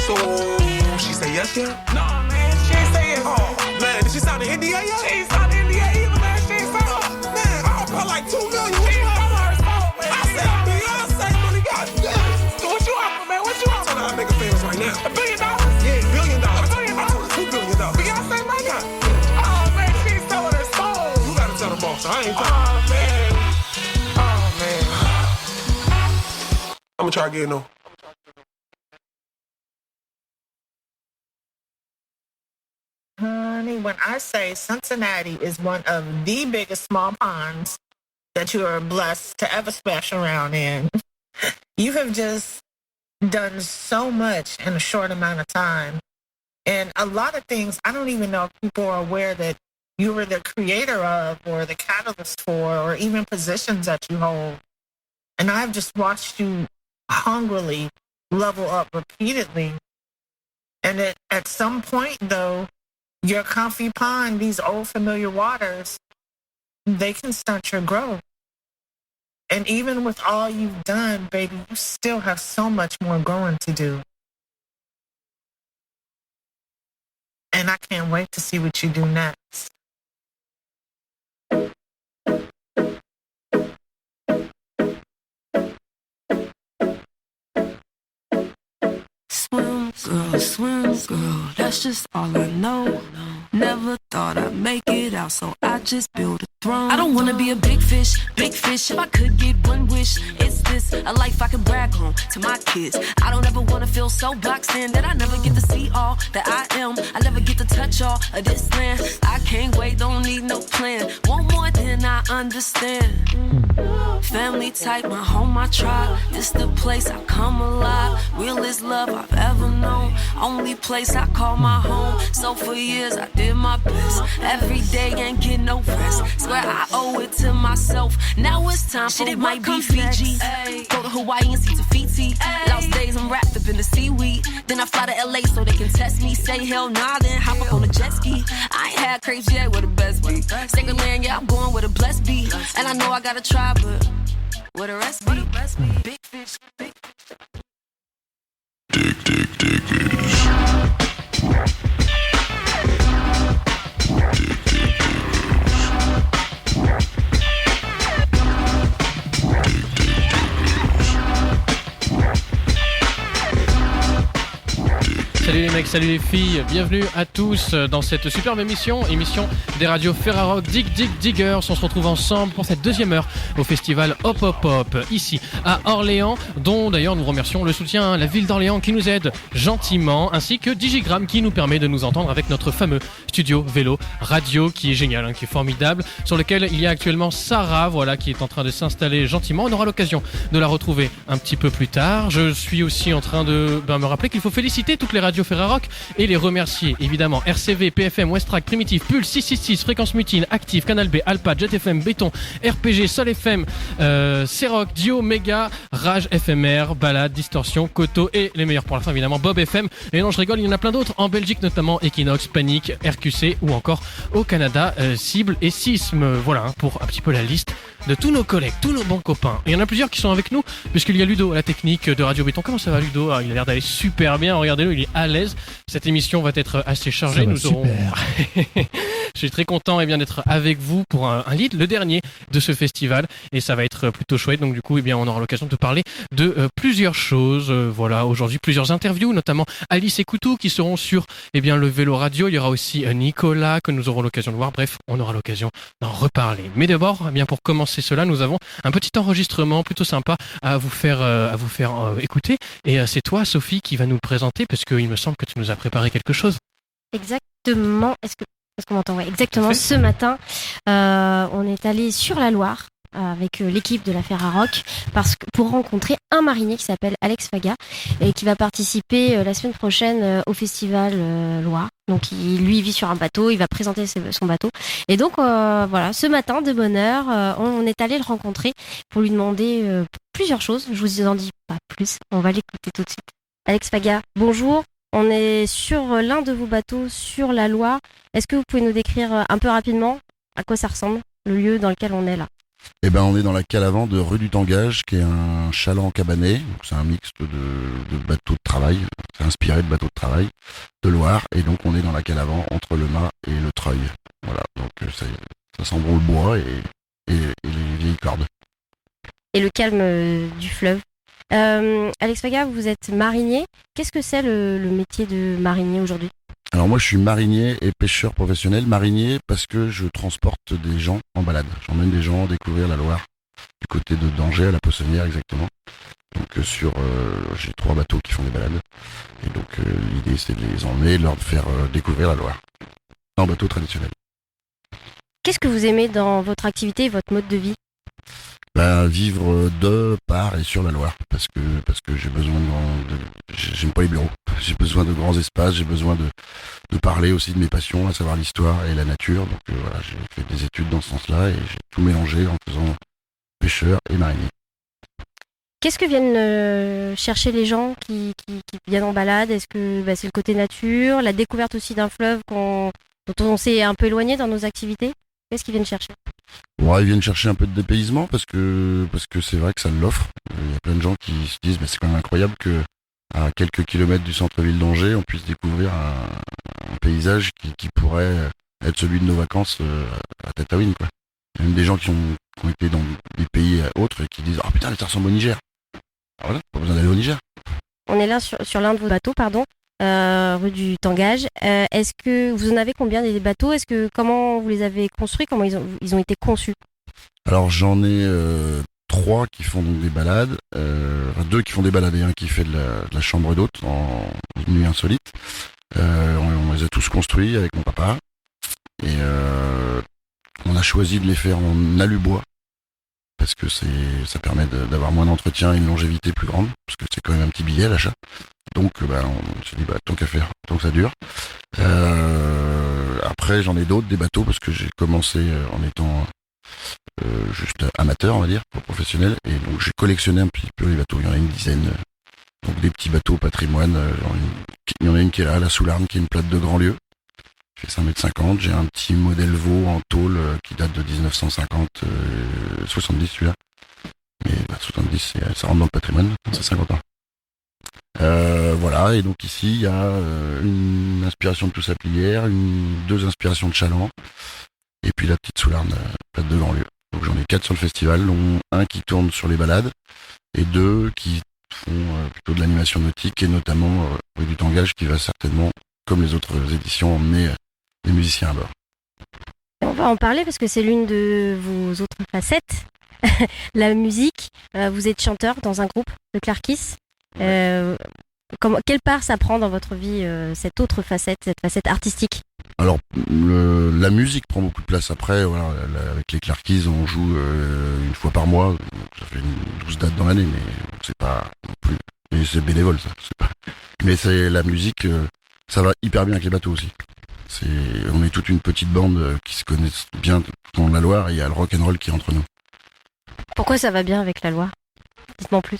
V: So, she say yes, yeah? Nah, man, she ain't say yes. Oh, man, did she sign the NDA yet? She ain't signed the NDA either, man. She ain't signed it. Man, I offer her like $2 million. What you offer? I said Beyonce money, goddamn. So what you offer, man? What you offer? I make her famous right now. $1 billion? Yeah, $1 billion. $1 billion? I told her $2 billion. Beyonce money? Oh, man, she's selling her soul. You gotta tell the boss. I ain't telling. Oh, man. gonna try again though.
B: Honey, when I say Cincinnati is one of the biggest small ponds that you are blessed to ever splash around in, you have just done so much in a short amount of time. And a lot of things, I don't even know if people are aware that you were the creator of or the catalyst for or even positions that you hold. And I've just watched you hungrily level up repeatedly. And at some point, though, your comfy pond, these old familiar waters, they can stunt your growth. And even with all you've done, baby, you still have so much more growing to do. And I can't wait to see what you do next.
U: Swim, girl, that's just all I know. Never thought I'd make it out, so I just built a throne. I don't wanna be a big fish. If I could get one wish, it's this, a life I can brag on to my kids. I don't ever wanna feel so boxed in that I never get to see all that I am. I never get to touch all of this land. I can't wait, don't need no plan. Want more than I understand. Family type, my home, my tribe. This the place I come alive. Realest love I've ever known. Only place I call my home. So for years I did my best. Every day ain't get no rest. Swear I owe it to myself. Now it's time for it might be Fiji. Go to Hawaii and see Tahiti. Lost days I'm wrapped up in the seaweed. Then I fly to LA so they can test me. Say hell nah, then hop up on a jet ski. I ain't had crepes yet, where the best be. Sacred land, yeah, I'm going where the blessed be. And I know I gotta try, but where the rest be? Big fish, big fish.
J: Salut les mecs, salut les filles, bienvenue à tous dans cette superbe émission des radios Ferrarock Diggers. On se retrouve ensemble pour cette deuxième heure au festival Hop Hop Hop ici à Orléans, dont d'ailleurs nous remercions le soutien à la ville d'Orléans qui nous aide gentiment, ainsi que Digigram qui nous permet de nous entendre avec notre fameux studio vélo radio qui est génial, qui est formidable, sur lequel il y a actuellement Sarah, voilà, qui est en train de s'installer gentiment. On aura l'occasion de la retrouver un petit peu plus tard. Je suis aussi en train de me rappeler qu'il faut féliciter toutes les radios Ferrarock et les remercier évidemment. RCV, PFM, Westrack, Primitive, Pulse, 666, Fréquence Mutine, Active, Canal B, Alpa, Jet FM, Béton, RPG, Sol FM, C-Rock, Dio, Mega, Rage, FMR, Balade, Distorsion, Koto et les meilleurs pour la fin évidemment, Bob FM. Et non, je rigole, il y en a plein d'autres en Belgique notamment, Equinox, Panic, RQC ou encore au Canada, Cible et Sisme. Voilà pour un petit peu la liste de tous nos collègues, tous nos bons copains. Et il y en a plusieurs qui sont avec nous, puisqu'il y a Ludo à la technique de Radio Béton. Comment ça va Ludo? Il a l'air d'aller super bien, regardez-le, il est à l'aise. Cette émission va être assez chargée. Nous aurons... Je suis très content d'être avec vous pour un lead, le dernier de ce festival, et ça va être plutôt chouette. Donc du coup, on aura l'occasion de parler de plusieurs choses. Voilà, aujourd'hui plusieurs interviews, notamment Alice et Coutou qui seront sur le vélo radio. Il y aura aussi Nicolas que nous aurons l'occasion de voir. Bref, on aura l'occasion d'en reparler. Mais d'abord, pour commencer cela, nous avons un petit enregistrement plutôt sympa à vous faire écouter. Et c'est toi, Sophie, qui va nous le présenter, parce qu'il me semble que tu nous as préparé quelque chose.
G: Exactement. Est-ce qu'on m'entend? Ouais, exactement. Ce matin, on est allé sur la Loire avec l'équipe de la Ferrarock pour rencontrer un marinier qui s'appelle Alex Faga et qui va participer la semaine prochaine au festival Loire. Donc lui vit sur un bateau, il va présenter son bateau. Et donc voilà, ce matin de bonne heure, on est allé le rencontrer pour lui demander plusieurs choses. Je vous en dis pas plus, on va l'écouter tout de suite. Alex Faga, bonjour. On est sur l'un de vos bateaux sur la Loire. Est-ce que vous pouvez nous décrire un peu rapidement à quoi ça ressemble, le lieu dans lequel on est là?
W: On est dans la cale avant de rue du Tangage, qui est un chaland cabané. Donc c'est un mixte de bateaux de travail. C'est inspiré de bateaux de travail de Loire. Et donc on est dans la cale avant, entre le mât et le treuil. Voilà, donc ça sent bon le bois et les vieilles cordes.
G: Et le calme du fleuve. Alex Faga, vous êtes marinier. Qu'est-ce que c'est le métier de marinier aujourd'hui?
W: Alors moi je suis marinier et pêcheur professionnel. Marinier parce que je transporte des gens en balade. J'emmène des gens découvrir la Loire, du côté de Danger à la Poissonnière exactement. Donc j'ai 3 bateaux qui font des balades. Et donc l'idée c'est de les emmener, de leur faire découvrir la Loire. En bateau traditionnel.
G: Qu'est-ce que vous aimez dans votre activité et votre mode de vie ?
W: Vivre de, par et sur la Loire. Parce que j'ai besoin j'aime pas les bureaux. J'ai besoin de grands espaces, j'ai besoin de parler aussi de mes passions, à savoir l'histoire et la nature. Donc voilà, j'ai fait des études dans ce sens-là et j'ai tout mélangé en faisant pêcheur et marinier.
G: Qu'est-ce que viennent chercher les gens qui viennent en balade ? Est-ce que c'est le côté nature, la découverte aussi d'un fleuve dont on s'est un peu éloigné dans nos activités ? Qu'est-ce qu'ils viennent chercher ?
W: Ouais, ils viennent chercher un peu de dépaysement parce que c'est vrai que ça l'offre. Il y a plein de gens qui se disent c'est quand même incroyable que à quelques kilomètres du centre-ville d'Angers, on puisse découvrir un paysage qui pourrait être celui de nos vacances à Tataouine, quoi. Il y a même des gens qui ont été dans des pays autres et qui disent « putain, ça ressemble au Niger !» Alors voilà, pas besoin d'aller au Niger.
G: On est là sur l'un de vos bateaux, rue du Tangage. Est-ce que vous en avez combien des bateaux ? Comment vous les avez construits ? Comment ils ont été conçus ?
W: Alors j'en ai 3 qui font donc des balades, 2 qui font des balades et un qui fait de la chambre d'hôte en nuit insolite. On les a tous construits avec mon papa et on a choisi de les faire en alu-bois parce que ça permet d'avoir moins d'entretien et une longévité plus grande parce que c'est quand même un petit billet à l'achat. Donc on s'est dit tant qu'à faire, tant que ça dure. Après j'en ai d'autres, des bateaux, parce que j'ai commencé en étant juste amateur, on va dire, pas professionnel, et donc j'ai collectionné un petit peu les bateaux. Il y en a une dizaine, donc des petits bateaux patrimoine. Il y en a une qui est là, la Soularne, qui est une plate de grand-lieu, qui fait 5,50 m. J'ai un petit modèle Vaux en tôle qui date de 1950, 70 celui-là. Mais 70, ça rentre dans le patrimoine, c'est 50 ans. Voilà, et donc ici il y a une inspiration de Toussaint-Plière, 2 inspirations de Chaland, et puis la petite Soularne, plate de grand-lieu. Donc j'en ai 4 sur le festival, dont un qui tourne sur les balades, et 2 qui font plutôt de l'animation nautique, et notamment rue du Tangage, qui va certainement, comme les autres éditions, emmener les musiciens à bord.
G: On va en parler parce que c'est l'une de vos autres facettes, la musique. Vous êtes chanteur dans un groupe de Clarkis. Quelle part ça prend dans votre vie, cette autre facette, cette facette artistique ?
W: Alors la musique prend beaucoup de place. Après, voilà, avec les Clarkis, on joue une fois par mois. Donc ça fait 12 dates dans l'année, mais c'est pas non plus. Et c'est bénévole, ça. Mais c'est la musique, ça va hyper bien avec les bateaux aussi. On est toute une petite bande qui se connaissent bien dans la Loire, et il y a le rock'n'roll qui est entre nous.
G: Pourquoi ça va bien avec la Loire ? Dites-moi en plus.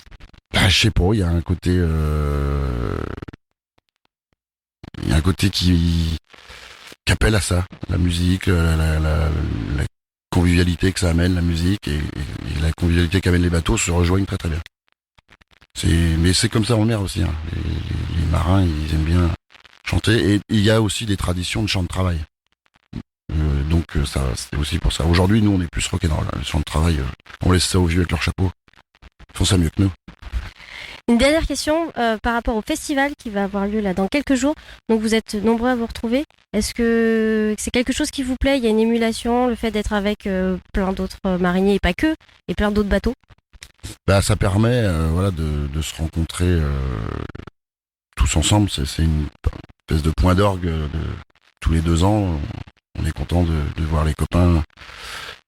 W: Je sais pas, il y a un côté qui appelle à ça, la musique, la convivialité que ça amène, la musique et la convivialité qu'amènent les bateaux se rejoignent très très bien. Mais c'est comme ça en mer aussi, hein. Les marins, ils aiment bien chanter, et il y a aussi des traditions de chant de travail. Donc ça, c'est aussi pour ça. Aujourd'hui, nous, on est plus rock'n'roll. Le chant de travail, on laisse ça aux vieux avec leur chapeau. Ils font ça mieux que nous.
G: Une dernière question par rapport au festival qui va avoir lieu là dans quelques jours. Donc vous êtes nombreux à vous retrouver. Est-ce que c'est quelque chose qui vous plaît ? Il y a une émulation, le fait d'être avec plein d'autres mariniers et pas que, et plein d'autres bateaux ?
W: Ça permet de se rencontrer tous ensemble. C'est une espèce de point d'orgue tous les 2 ans. On est content de voir les copains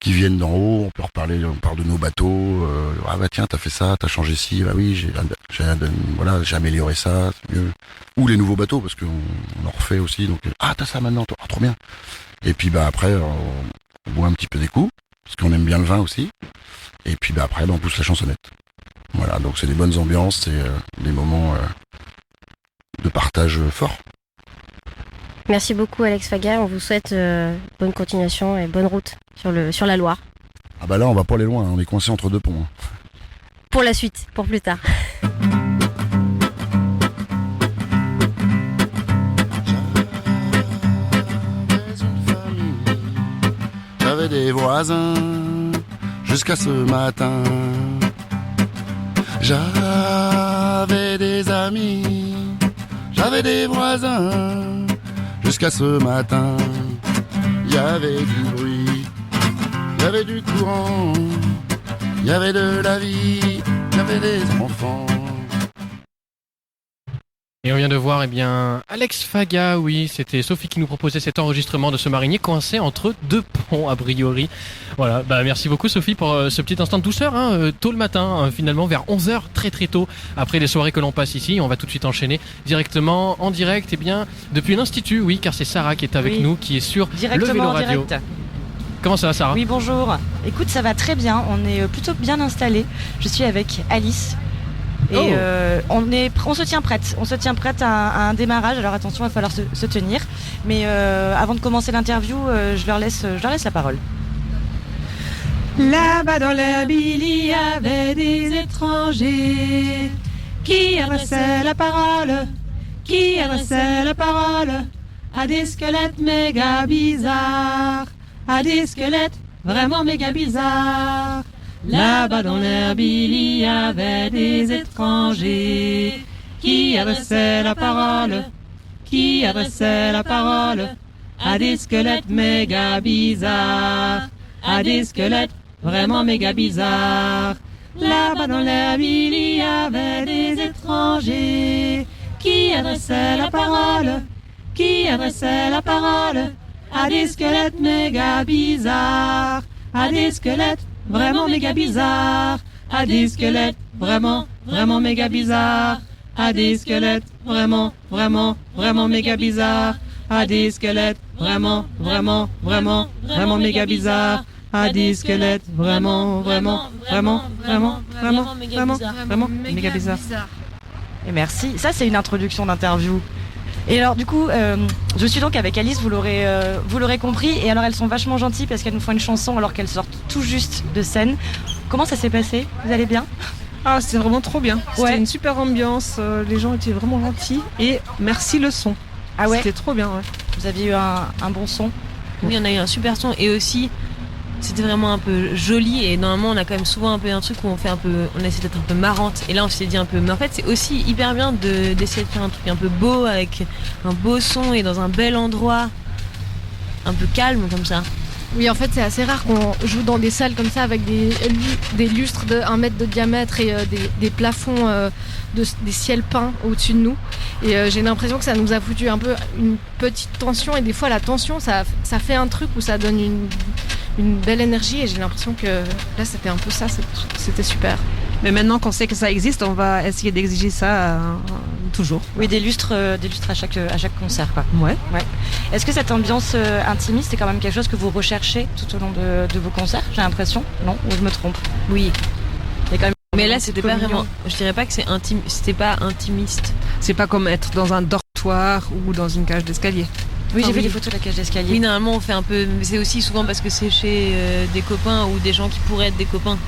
W: qui viennent d'en haut. On peut reparler, on parle de nos bateaux. Tiens, t'as fait ça, t'as changé ci. Oui, j'ai amélioré ça, c'est mieux. Ou les nouveaux bateaux, parce qu'on en refait aussi. Donc t'as ça maintenant, toi, trop bien. Et puis après, on boit un petit peu des coups, parce qu'on aime bien le vin aussi. Et puis après, on pousse la chansonnette. Voilà, donc c'est des bonnes ambiances, c'est des moments de partage forts.
G: Merci beaucoup Alex Faga, on vous souhaite bonne continuation et bonne route sur la Loire.
W: Là on va pas aller loin, on est coincé entre 2 ponts.
G: Pour la suite, pour plus tard.
W: J'avais des voisins jusqu'à ce matin. J'avais des amis, j'avais des voisins. Jusqu'à ce matin, il y avait du bruit, il y avait du courant, il y avait de la vie, il y avait des enfants.
J: Et on vient de voir, Alex Faga, oui, c'était Sophie qui nous proposait cet enregistrement de ce marinier coincé entre deux ponts, a priori. Voilà, merci beaucoup Sophie pour ce petit instant de douceur, tôt le matin, finalement vers 11h, très très tôt, après les soirées que l'on passe ici. On va tout de suite enchaîner directement en direct, depuis l'Institut, oui, car c'est Sarah qui est avec nous, qui est sur le Vélo Radio.
E: Direct.
J: Comment ça va Sarah ?
E: Oui, bonjour. Écoute, ça va très bien, on est plutôt bien installés. Je suis avec Alice. Et on se tient prête à un démarrage. Alors attention, il va falloir se tenir. Mais avant de commencer l'interview, je leur laisse la parole.
H: Là-bas dans l'air, il y avait des étrangers qui adressaient la parole à des squelettes méga bizarres, à des squelettes vraiment méga bizarres. Là-bas dans l'herbe, il y avait des étrangers qui adressaient la parole à des squelettes méga bizarres, à des squelettes vraiment méga bizarres. Là-bas dans l'herbe, il y avait des étrangers qui adressaient la parole à des squelettes méga bizarres, à des squelettes vraiment méga bizarre, à des squelettes vraiment méga bizarre, à des squelettes vraiment méga bizarre, à des squelettes vraiment méga bizarre, à des squelettes vraiment méga bizarre.
E: Et merci. Ça, c'est une introduction d'interview. Et alors du coup, je suis donc avec Alice, vous l'aurez compris. Et alors elles sont vachement gentilles parce qu'elles nous font une chanson alors qu'elles sortent tout juste de scène. Comment ça s'est passé ? Vous allez bien ?
H: Ah, c'était vraiment trop bien. C'était une super ambiance, les gens étaient vraiment gentils. Et merci le son.
E: Ah ouais ?
H: C'était trop bien, ouais.
E: Vous aviez eu un bon son ?
I: Oui, on a eu un super son et aussi c'était vraiment un peu joli et normalement on a quand même souvent un peu un truc où on essaie d'être un peu marrante et là on s'est dit un peu mais en fait c'est aussi hyper bien d'essayer de faire un truc un peu beau avec un beau son et dans un bel endroit un peu calme comme ça.
G: Oui, en fait c'est assez rare qu'on joue dans des salles comme ça avec des lustres de 1 mètre de diamètre et des plafonds des ciels peints au-dessus de nous et j'ai l'impression que ça nous a foutu un peu une petite tension et des fois la tension ça fait un truc où ça donne une belle énergie et j'ai l'impression que là c'était un peu ça, c'était super.
H: Mais maintenant qu'on sait que ça existe, on va essayer d'exiger ça toujours.
E: Oui, des lustres à chaque concert quoi.
H: Ouais.
E: Est-ce que cette ambiance intimiste c'est quand même quelque chose que vous recherchez tout au long de vos concerts, j'ai l'impression ? Non, ou je me trompe ?
I: Oui.
E: Il y a quand même
I: mais là c'était pas vraiment, je dirais pas que c'était pas intimiste.
H: C'est pas comme être dans un dortoir ou dans une cage d'escalier.
E: Oui, j'ai vu les photos de la cage d'escalier.
I: Oui, normalement on fait un peu, mais c'est aussi souvent parce que c'est chez des copains ou des gens qui pourraient être des copains.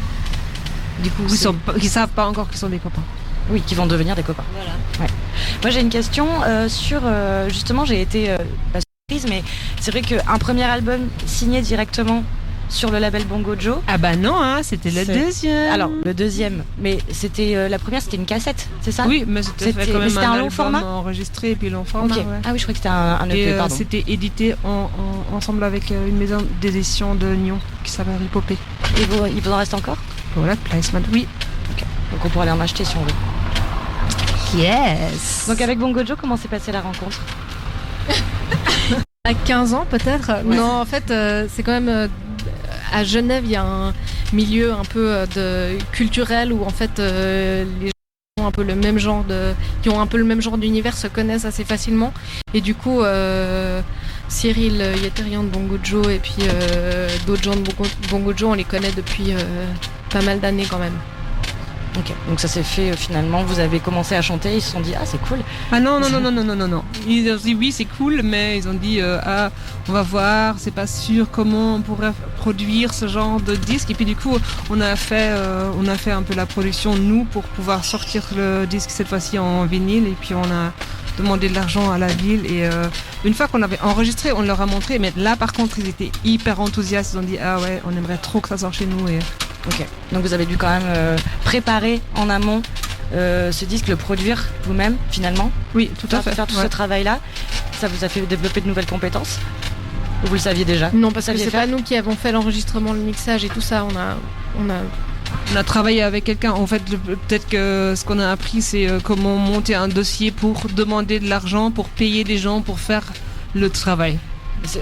I: Du coup,
H: qui savent pas encore qu'ils sont des copains.
E: Oui, qui vont devenir des copains.
I: Voilà.
E: Ouais. Moi j'ai une question sur justement j'ai été pas surprise mais c'est vrai qu'un premier album signé directement sur le label Bongo Joe.
H: Ah bah non, c'était le deuxième.
E: Alors le deuxième, mais c'était la première, c'était une cassette, c'est ça ?
H: Oui, mais c'était quand même
E: un long format
H: enregistré et puis long format.
E: Okay. Ouais. Ah oui, je crois que c'était un EP, pardon.
H: C'était édité ensemble avec une maison d'édition de Nyon qui s'appelle Ripopé.
E: Et il vous en reste encore ?
H: Voilà, placement, oui.
E: Okay. Donc on pourrait aller en acheter si on veut.
H: Yes.
E: Donc avec Bongo Joe, comment s'est passée la rencontre ?
G: À 15 ans peut-être ? Ouais. Non, en fait, c'est quand même... à Genève, il y a un milieu un peu culturel où en fait les gens qui ont un peu le même genre d'univers se connaissent assez facilement. Et du coup, Cyril Yeterian de Bongo Joe et puis d'autres gens de Bongo Joe, on les connaît depuis pas mal d'années quand même.
E: Ok, donc ça s'est fait finalement, vous avez commencé à chanter, ils se sont dit ah c'est cool.
H: Ah non. Ils ont dit oui c'est cool, mais ils ont dit on va voir, c'est pas sûr comment on pourrait produire ce genre de disque. Et puis du coup on a fait un peu la production nous pour pouvoir sortir le disque cette fois-ci en vinyle et puis on a demandé de l'argent à la ville et une fois qu'on avait enregistré on leur a montré, mais là par contre ils étaient hyper enthousiastes, ils ont dit ah ouais on aimerait trop que ça sorte chez nous et...
E: Ok, donc vous avez dû quand même préparer en amont ce disque, le produire vous-même finalement.
H: Oui, tout à fait.
E: Faire tout ce travail-là, ça vous a fait développer de nouvelles compétences ? Ou vous le saviez déjà ?
G: Non, parce que c'est pas nous qui avons fait l'enregistrement, le mixage et tout ça. On a
H: on a travaillé avec quelqu'un. En fait, peut-être que ce qu'on a appris, c'est comment monter un dossier pour demander de l'argent, pour payer des gens, pour faire le travail.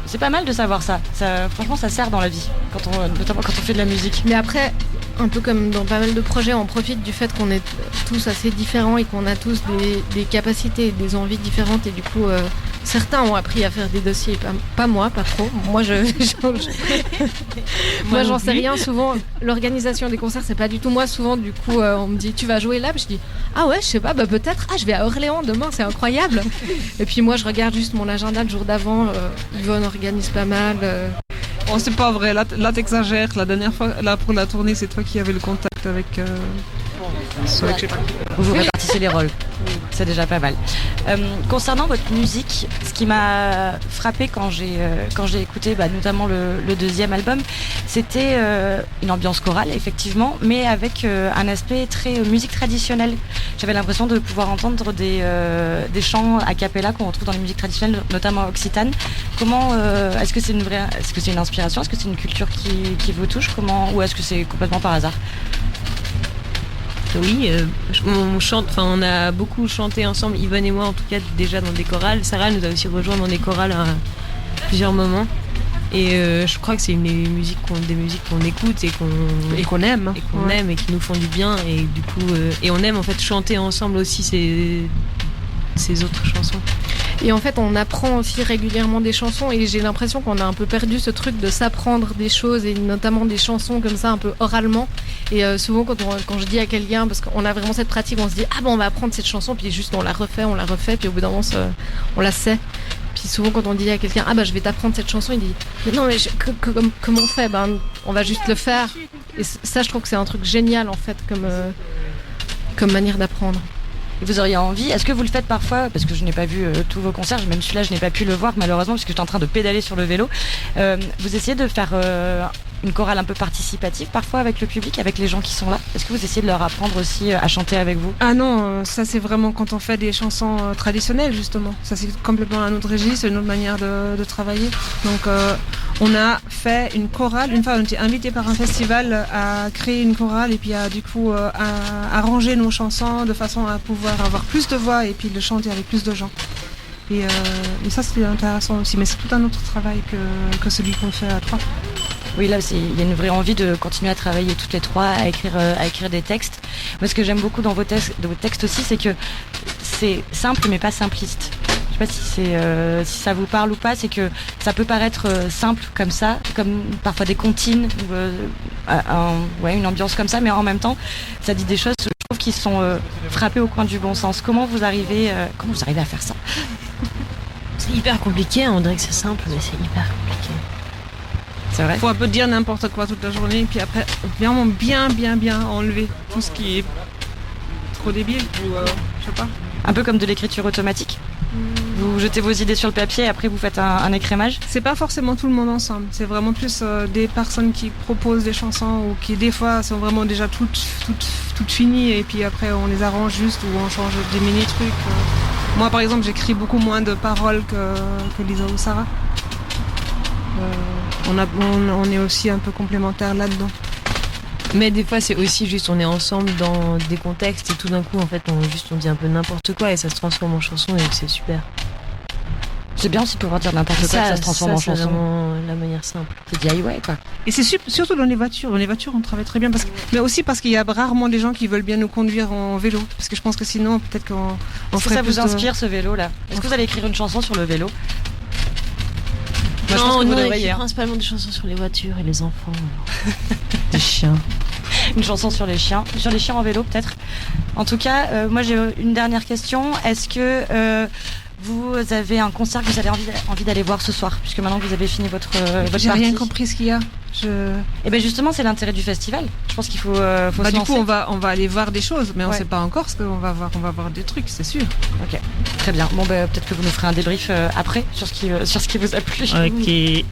E: C'est pas mal de savoir ça. Franchement, ça sert dans la vie, notamment quand on fait de la musique.
D: Mais après, un peu comme dans pas mal de projets, on profite du fait qu'on est tous assez différents et qu'on a tous des capacités et des envies différentes. Et du coup, certains ont appris à faire des dossiers, pas moi, pas trop. Moi, moi, j'en sais rien. Souvent, l'organisation des concerts, c'est pas du tout moi. Souvent, du coup, on me dit, tu vas jouer là? Je dis, ah ouais, je sais pas, peut-être. Ah, je vais à Orléans demain, c'est incroyable. Et puis moi, je regarde juste mon agenda le jour d'avant. Yvonne organise pas mal.
H: Oh, c'est pas vrai, là t'exagères. La dernière fois, là pour la tournée, c'est toi qui avais le contact avec.
E: Vous répartissez les rôles. C'est déjà pas mal. Concernant votre musique, ce qui m'a frappé quand j'ai écouté notamment le deuxième album, c'était une ambiance chorale, effectivement, mais avec un aspect très musique traditionnelle. J'avais l'impression de pouvoir entendre des chants a cappella qu'on retrouve dans les musiques traditionnelles, notamment occitanes. Comment est-ce que c'est une inspiration? Est-ce que c'est une culture qui vous touche? Ou est-ce que c'est complètement par hasard?
I: Oui, on a beaucoup chanté ensemble, Yvonne et moi en tout cas, déjà dans des chorales. Sarah nous a aussi rejoint dans des chorales à plusieurs moments. Et je crois que c'est des musiques qu'on écoute et qu'on aime. Et qu'on aime et qui nous font du bien. Et du coup, et on aime en fait chanter ensemble aussi ces autres chansons.
D: Et en fait, on apprend aussi régulièrement des chansons et j'ai l'impression qu'on a un peu perdu ce truc de s'apprendre des choses et notamment des chansons comme ça un peu oralement. Et souvent quand je dis à quelqu'un, parce qu'on a vraiment cette pratique, on se dit on va apprendre cette chanson, puis juste on la refait, puis au bout d'un moment on la sait. Puis souvent quand on dit à quelqu'un je vais t'apprendre cette chanson, il dit mais non mais comment on fait? On va juste le faire. Et ça je trouve que c'est un truc génial en fait comme manière d'apprendre.
E: Et vous auriez envie, est-ce que vous le faites parfois, parce que je n'ai pas vu tous vos concerts, même celui-là je n'ai pas pu le voir malheureusement parce que j'étais en train de pédaler sur le vélo, vous essayez de faire une chorale un peu participative parfois avec le public, avec les gens qui sont là? Est-ce que vous essayez de leur apprendre aussi à chanter avec vous?
H: Ah non, ça c'est vraiment quand on fait des chansons traditionnelles justement. Ça c'est complètement un autre registre, une autre manière de travailler. Donc on a fait une chorale, une fois on était invité par un festival à créer une chorale et puis à arranger nos chansons de façon à pouvoir avoir plus de voix et puis le chanter avec plus de gens. Et ça c'était intéressant aussi, mais c'est tout un autre travail que celui qu'on fait à trois.
E: Oui, là, il y a une vraie envie de continuer à travailler toutes les trois, à écrire des textes. Moi, ce que j'aime beaucoup dans vos textes aussi, c'est que c'est simple, mais pas simpliste. Je sais pas si ça vous parle ou pas, c'est que ça peut paraître simple comme ça, comme parfois des comptines, une ambiance comme ça, mais en même temps, ça dit des choses, je trouve, qui sont frappées au coin du bon sens. Comment vous arrivez à faire ça?
I: C'est hyper compliqué, on dirait que c'est simple, mais c'est hyper compliqué.
E: C'est vrai.
H: Faut un peu dire n'importe quoi toute la journée, et puis après, vraiment bien enlever tout ce qui est trop débile, ou je sais pas.
E: Un peu comme de l'écriture automatique. Vous jetez vos idées sur le papier et après vous faites un écrémage?
H: C'est pas forcément tout le monde ensemble, c'est vraiment plus des personnes qui proposent des chansons ou qui des fois sont vraiment déjà toutes finies et puis après on les arrange juste ou on change des mini-trucs. Moi par exemple j'écris beaucoup moins de paroles que Lisa ou Sarah. On est aussi un peu complémentaires là-dedans.
I: Mais des fois c'est aussi juste on est ensemble dans des contextes et tout d'un coup en fait on dit un peu n'importe quoi et ça se transforme en chanson et c'est super.
E: C'est bien aussi de pouvoir dire n'importe quoi et ça se transforme en chanson.
I: C'est vraiment la manière simple.
E: C'est DIY quoi. Et
H: c'est surtout dans les voitures. Dans les voitures on travaille très bien mais aussi parce qu'il y a rarement des gens qui veulent bien nous conduire en vélo. Parce que je pense que sinon peut-être qu'on
E: Est-ce que ça vous inspire ce vélo là? Est-ce que vous allez écrire une chanson sur le vélo?
I: Non, nous on écrit principalement des chansons sur les voitures et les enfants. Des chiens.
E: Une chanson sur les chiens en vélo peut-être. En tout cas, moi j'ai une dernière question. Est-ce que vous avez un concert que vous avez envie d'aller voir ce soir, puisque maintenant que vous avez fini votre partie?
H: J'ai rien compris ce qu'il y a.
E: Et bien justement, c'est l'intérêt du festival. Je pense qu'il faut se lancer.
H: Du coup, on va aller voir des choses, mais on ne sait pas encore ce qu'on va voir. On va voir des trucs, c'est sûr.
E: Ok, très bien. Bon, peut-être que vous nous ferez un débrief après sur ce qui vous a plu.
I: Ok.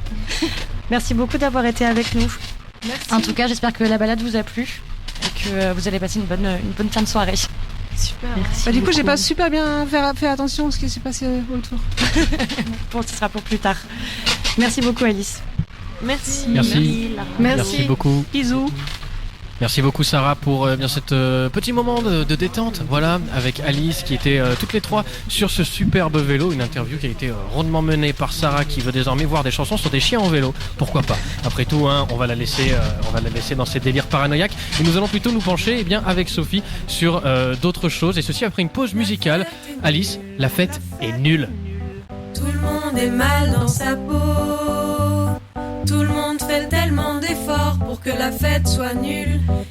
E: Merci beaucoup d'avoir été avec nous.
D: Merci.
E: En tout cas, j'espère que la balade vous a plu et que vous allez passer une bonne fin de soirée.
D: Super.
H: Merci du coup, j'ai pas super bien fait attention à ce qui s'est passé autour.
E: Bon, ce sera pour plus tard. Merci beaucoup, Alice.
J: Merci.
D: Merci.
J: Merci beaucoup.
H: Bisous.
J: Merci beaucoup Sarah pour bien cet petit moment de détente, voilà, avec Alice qui était toutes les trois sur ce superbe vélo, une interview qui a été rondement menée par Sarah qui veut désormais voir des chansons sur des chiens en vélo. Pourquoi pas? Après tout, hein, on va la laisser dans ses délires paranoïaques. Et nous allons plutôt nous pencher, avec Sophie, sur d'autres choses. Et ceci après une pause musicale. Alice, la fête est nulle.
K: Tout le monde est mal dans sa peau. Tout le monde fait tellement d'efforts pour que la fête soit nulle.